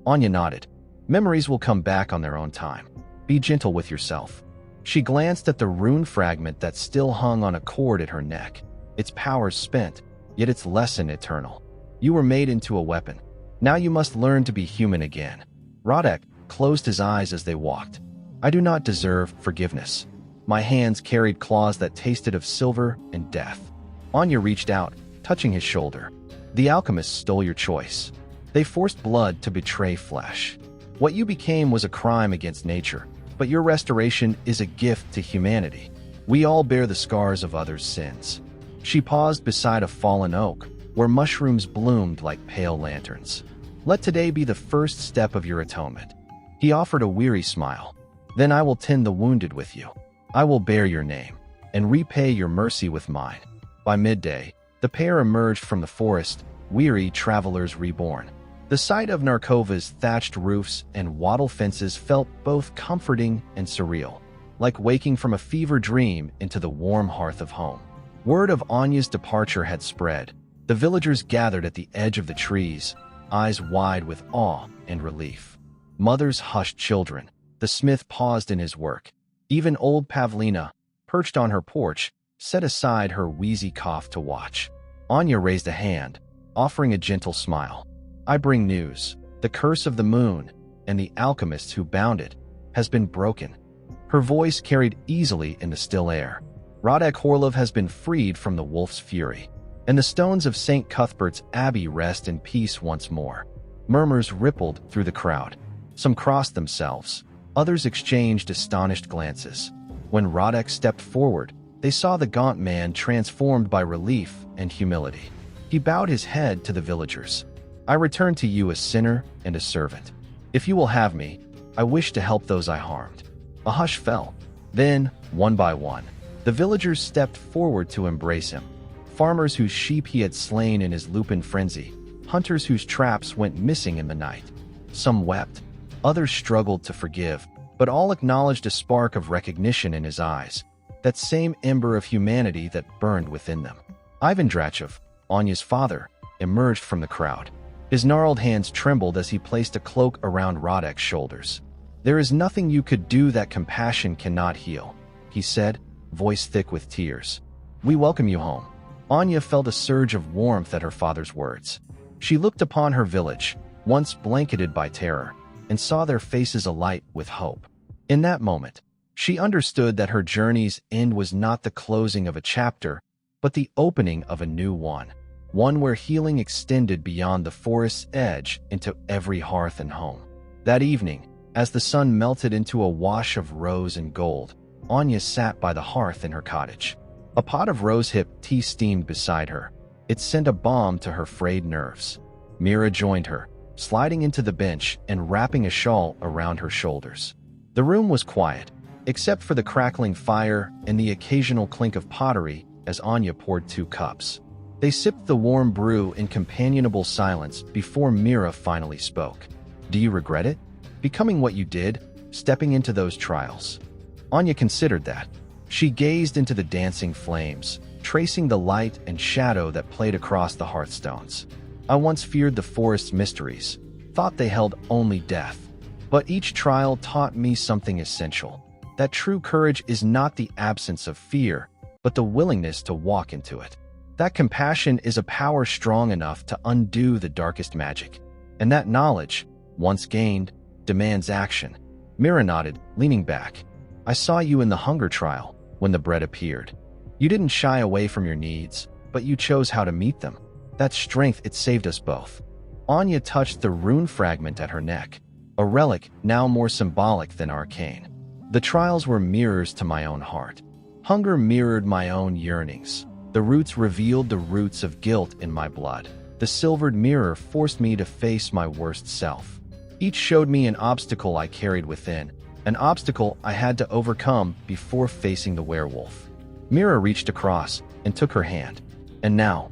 Anya nodded. "Memories will come back on their own time. Be gentle with yourself." She glanced at the rune fragment that still hung on a cord at her neck. Its power spent, yet its lesson eternal. "You were made into a weapon. Now you must learn to be human again." Radek closed his eyes as they walked. "I do not deserve forgiveness. My hands carried claws that tasted of silver and death." Anya reached out, touching his shoulder. "The alchemists stole your choice. They forced blood to betray flesh. What you became was a crime against nature, but your restoration is a gift to humanity. We all bear the scars of others' sins." She paused beside a fallen oak, where mushrooms bloomed like pale lanterns. "Let today be the first step of your atonement." He offered a weary smile. "Then I will tend the wounded with you. I will bear your name, and repay your mercy with mine." By midday, the pair emerged from the forest, weary travelers reborn. The sight of Narkova's thatched roofs and wattle fences felt both comforting and surreal, like waking from a fever dream into the warm hearth of home. Word of Anya's departure had spread. The villagers gathered at the edge of the trees, eyes wide with awe and relief. Mothers hushed children. The smith paused in his work. Even old Pavlina, perched on her porch, set aside her wheezy cough to watch. Anya raised a hand, offering a gentle smile. I bring news. The curse of the moon, and the alchemists who bound it, has been broken. Her voice carried easily in the still air. Radek Horlov has been freed from the wolf's fury, and the stones of St. Cuthbert's Abbey rest in peace once more. Murmurs rippled through the crowd. Some crossed themselves. Others exchanged astonished glances. When Radek stepped forward, they saw the gaunt man transformed by relief and humility. He bowed his head to the villagers. I return to you a sinner and a servant. If you will have me, I wish to help those I harmed. A hush fell. Then, one by one, the villagers stepped forward to embrace him. Farmers whose sheep he had slain in his lupin frenzy, hunters whose traps went missing in the night. Some wept, others struggled to forgive, but all acknowledged a spark of recognition in his eyes, that same ember of humanity that burned within them. Ivan Drachov, Anya's father, emerged from the crowd. His gnarled hands trembled as he placed a cloak around Radek's shoulders. There is nothing you could do that compassion cannot heal, he said, voice thick with tears. We welcome you home. Anya felt a surge of warmth at her father's words. She looked upon her village, once blanketed by terror, and saw their faces alight with hope. In that moment, she understood that her journey's end was not the closing of a chapter, but the opening of a new one. One where healing extended beyond the forest's edge into every hearth and home. That evening, as the sun melted into a wash of rose and gold, Anya sat by the hearth in her cottage. A pot of rosehip tea steamed beside her. It sent a balm to her frayed nerves. Mira joined her, sliding into the bench and wrapping a shawl around her shoulders. The room was quiet, except for the crackling fire and the occasional clink of pottery as Anya poured 2 cups. They sipped the warm brew in companionable silence before Mira finally spoke. Do you regret it? Becoming what you did, stepping into those trials? Anya considered that. She gazed into the dancing flames, tracing the light and shadow that played across the hearthstones. I once feared the forest's mysteries, thought they held only death. But each trial taught me something essential. That true courage is not the absence of fear, but the willingness to walk into it. That compassion is a power strong enough to undo the darkest magic. And that knowledge, once gained, demands action. Mira nodded, leaning back. I saw you in the hunger trial, when the bread appeared. You didn't shy away from your needs, but you chose how to meet them. That strength, it saved us both. Anya touched the rune fragment at her neck, a relic now more symbolic than arcane. The trials were mirrors to my own heart. Hunger mirrored my own yearnings. The roots revealed the roots of guilt in my blood. The silvered mirror forced me to face my worst self. Each showed me an obstacle I carried within, an obstacle I had to overcome before facing the werewolf. Mira reached across and took her hand. And now,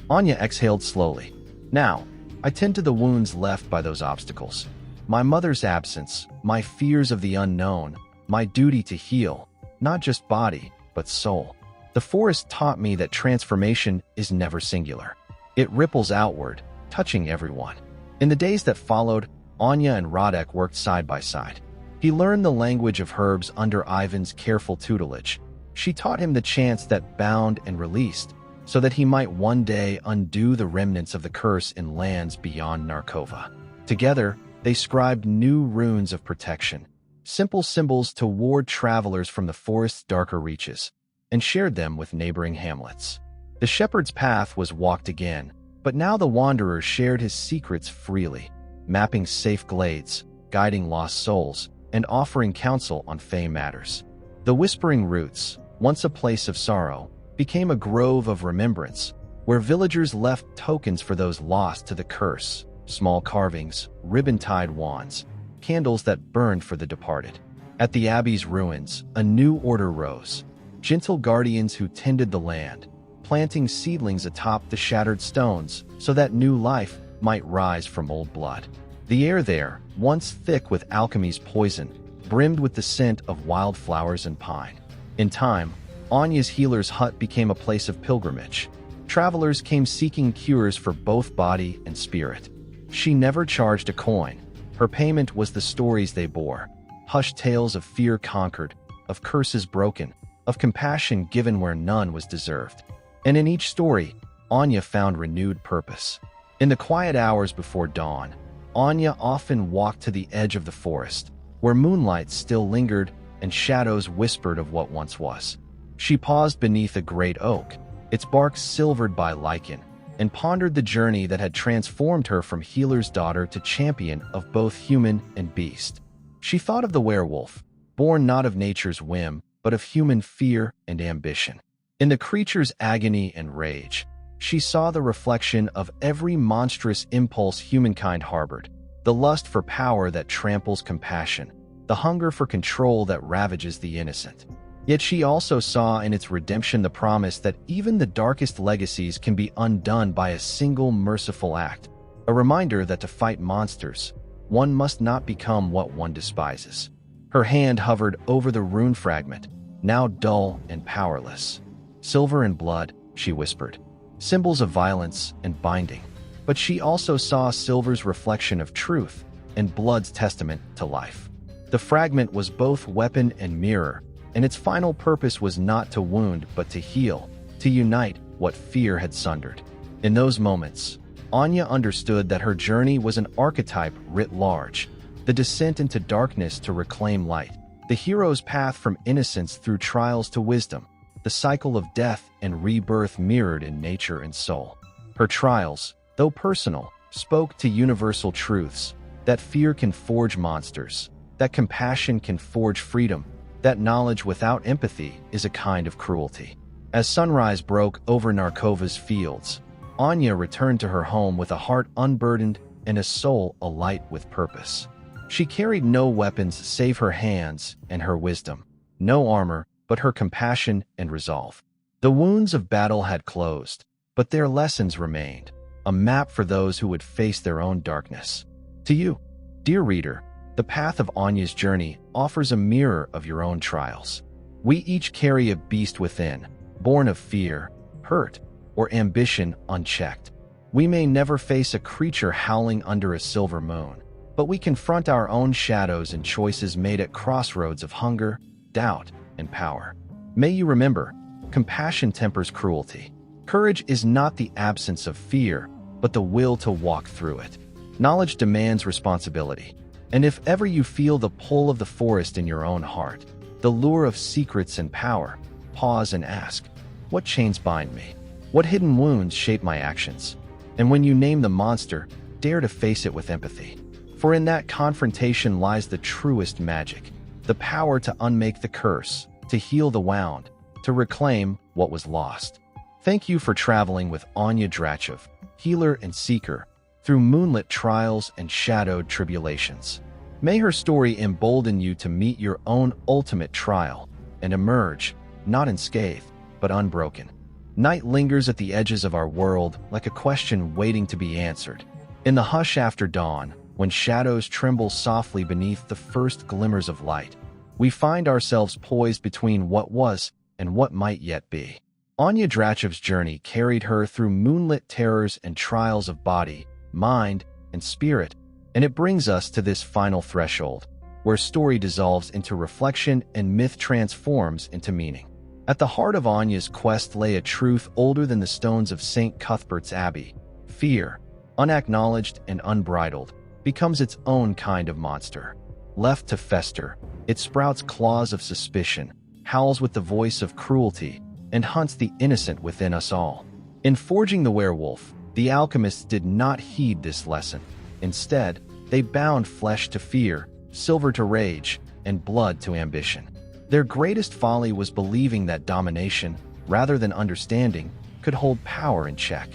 Anya exhaled slowly. Now, I tend to the wounds left by those obstacles. My mother's absence, my fears of the unknown, my duty to heal, not just body, but soul. The forest taught me that transformation is never singular. It ripples outward, touching everyone. In the days that followed, Anya and Radek worked side by side. He learned the language of herbs under Ivan's careful tutelage. She taught him the chants that bound and released, so that he might one day undo the remnants of the curse in lands beyond Narkova. Together, they scribed new runes of protection, simple symbols to ward travelers from the forest's darker reaches, and shared them with neighboring hamlets. The shepherd's path was walked again, but now the wanderer shared his secrets freely, mapping safe glades, guiding lost souls, and offering counsel on fey matters. The Whispering Roots, once a place of sorrow, became a grove of remembrance, where villagers left tokens for those lost to the curse, small carvings, ribbon-tied wands, candles that burned for the departed. At the abbey's ruins, a new order rose, gentle guardians who tended the land, planting seedlings atop the shattered stones so that new life might rise from old blood. The air there, once thick with alchemy's poison, brimmed with the scent of wildflowers and pine. In time, Anya's healer's hut became a place of pilgrimage. Travelers came seeking cures for both body and spirit. She never charged a coin. Her payment was the stories they bore. Hushed tales of fear conquered, of curses broken, of compassion given where none was deserved. And in each story, Anya found renewed purpose. In the quiet hours before dawn, Anya often walked to the edge of the forest, where moonlight still lingered and shadows whispered of what once was. She paused beneath a great oak, its bark silvered by lichen, and pondered the journey that had transformed her from healer's daughter to champion of both human and beast. She thought of the werewolf, born not of nature's whim, but of human fear and ambition. In the creature's agony and rage, she saw the reflection of every monstrous impulse humankind harbored, the lust for power that tramples compassion, the hunger for control that ravages the innocent. Yet she also saw in its redemption the promise that even the darkest legacies can be undone by a single merciful act, a reminder that to fight monsters, one must not become what one despises. Her hand hovered over the rune fragment, now dull and powerless. Silver and blood, she whispered, symbols of violence and binding. But she also saw silver's reflection of truth and blood's testament to life. The fragment was both weapon and mirror, and its final purpose was not to wound but to heal, to unite what fear had sundered. In those moments, Anya understood that her journey was an archetype writ large, the descent into darkness to reclaim light, the hero's path from innocence through trials to wisdom, the cycle of death and rebirth mirrored in nature and soul. Her trials, though personal, spoke to universal truths, that fear can forge monsters, that compassion can forge freedom, that knowledge without empathy is a kind of cruelty. As sunrise broke over Narkova's fields, Anya returned to her home with a heart unburdened and a soul alight with purpose. She carried no weapons save her hands and her wisdom, no armor but her compassion and resolve. The wounds of battle had closed, but their lessons remained, a map for those who would face their own darkness. To you, dear reader, the path of Anya's journey offers a mirror of your own trials. We each carry a beast within, born of fear, hurt, or ambition unchecked. We may never face a creature howling under a silver moon, but we confront our own shadows and choices made at crossroads of hunger, doubt, and power. May you remember, compassion tempers cruelty. Courage is not the absence of fear, but the will to walk through it. Knowledge demands responsibility. And if ever you feel the pull of the forest in your own heart, the lure of secrets and power, pause and ask, what chains bind me? What hidden wounds shape my actions? And when you name the monster, dare to face it with empathy. For in that confrontation lies the truest magic, the power to unmake the curse, to heal the wound, to reclaim what was lost. Thank you for traveling with Anya Drachev, healer and seeker, through moonlit trials and shadowed tribulations. May her story embolden you to meet your own ultimate trial and emerge, not unscathed, but unbroken. Night lingers at the edges of our world like a question waiting to be answered. In the hush after dawn, when shadows tremble softly beneath the first glimmers of light, we find ourselves poised between what was and what might yet be. Anya Drachev's journey carried her through moonlit terrors and trials of body, mind, and spirit, and it brings us to this final threshold, where story dissolves into reflection and myth transforms into meaning. At the heart of Anya's quest lay a truth older than the stones of St. Cuthbert's Abbey. Fear, unacknowledged and unbridled, becomes its own kind of monster. Left to fester, it sprouts claws of suspicion, howls with the voice of cruelty, and hunts the innocent within us all. In forging the werewolf, the alchemists did not heed this lesson. Instead, they bound flesh to fear, silver to rage, and blood to ambition. Their greatest folly was believing that domination, rather than understanding, could hold power in check.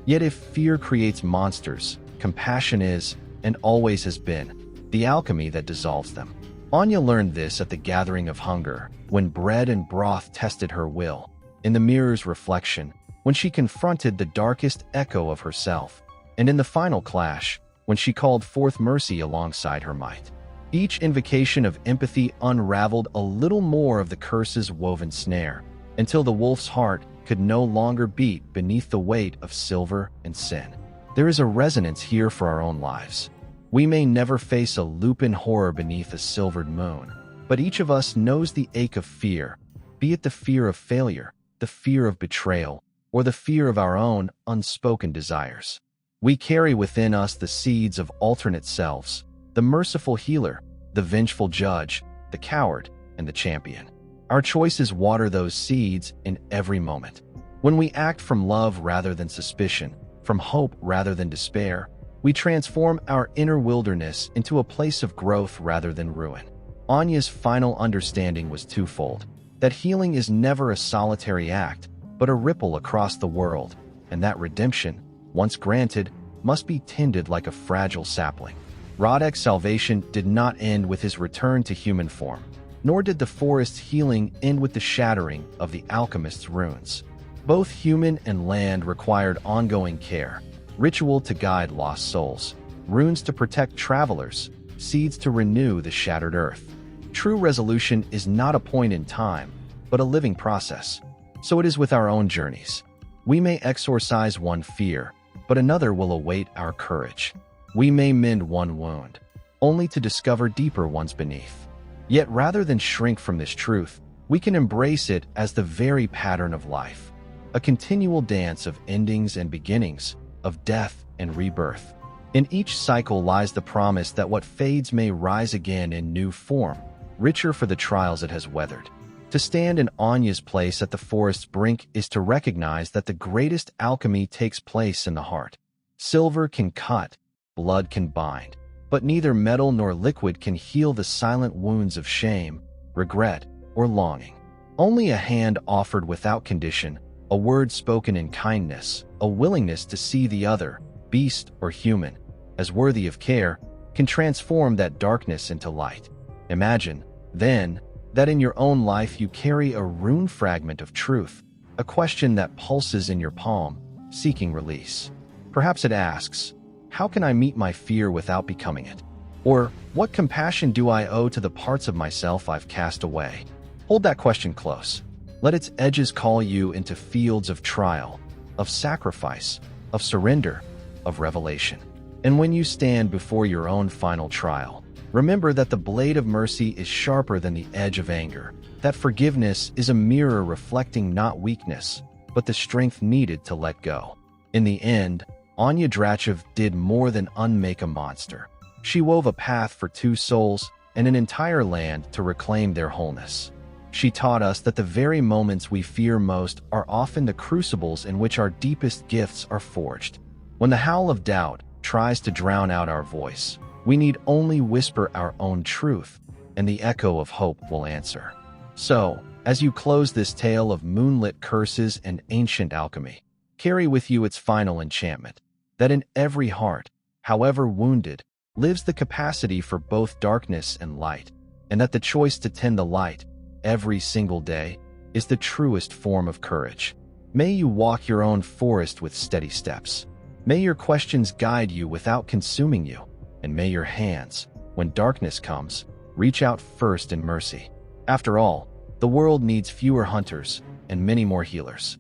Yet if fear creates monsters, compassion is, and always has been, the alchemy that dissolves them. Anya learned this at the gathering of hunger, when bread and broth tested her will, in the mirror's reflection, when she confronted the darkest echo of herself, and in the final clash, when she called forth mercy alongside her might. Each invocation of empathy unraveled a little more of the curse's woven snare, until the wolf's heart could no longer beat beneath the weight of silver and sin. There is a resonance here for our own lives. We may never face a lupin horror beneath a silvered moon, but each of us knows the ache of fear, be it the fear of failure, the fear of betrayal, or the fear of our own unspoken desires. We carry within us the seeds of alternate selves, the merciful healer, the vengeful judge, the coward, and the champion. Our choices water those seeds in every moment. When we act from love rather than suspicion, from hope rather than despair, we transform our inner wilderness into a place of growth rather than ruin. Anya's final understanding was twofold: that healing is never a solitary act, but a ripple across the world, and that redemption, once granted, must be tended like a fragile sapling. Rodek's salvation did not end with his return to human form, nor did the forest's healing end with the shattering of the alchemist's runes. Both human and land required ongoing care, ritual to guide lost souls, runes to protect travelers, seeds to renew the shattered earth. True resolution is not a point in time, but a living process. So it is with our own journeys. We may exorcise one fear, but another will await our courage. We may mend one wound, only to discover deeper ones beneath. Yet rather than shrink from this truth, we can embrace it as the very pattern of life, a continual dance of endings and beginnings, of death and rebirth. In each cycle lies the promise that what fades may rise again in new form, richer for the trials it has weathered. To stand in Anya's place at the forest's brink is to recognize that the greatest alchemy takes place in the heart. Silver can cut, blood can bind, but neither metal nor liquid can heal the silent wounds of shame, regret, or longing. Only a hand offered without condition, a word spoken in kindness, a willingness to see the other, beast or human, as worthy of care, can transform that darkness into light. Imagine, then, that in your own life you carry a rune fragment of truth, a question that pulses in your palm, seeking release. Perhaps it asks, how can I meet my fear without becoming it? Or, what compassion do I owe to the parts of myself I've cast away? Hold that question close. Let its edges call you into fields of trial, of sacrifice, of surrender, of revelation. And when you stand before your own final trial, remember that the blade of mercy is sharper than the edge of anger, that forgiveness is a mirror reflecting not weakness, but the strength needed to let go. In the end, Anya Drachev did more than unmake a monster. She wove a path for two souls and an entire land to reclaim their wholeness. She taught us that the very moments we fear most are often the crucibles in which our deepest gifts are forged. When the howl of doubt tries to drown out our voice, we need only whisper our own truth, and the echo of hope will answer. So, as you close this tale of moonlit curses and ancient alchemy, carry with you its final enchantment, that in every heart, however wounded, lives the capacity for both darkness and light, and that the choice to tend the light, every single day, is the truest form of courage. May you walk your own forest with steady steps. May your questions guide you without consuming you. And may your hands, when darkness comes, reach out first in mercy. After all, the world needs fewer hunters and many more healers.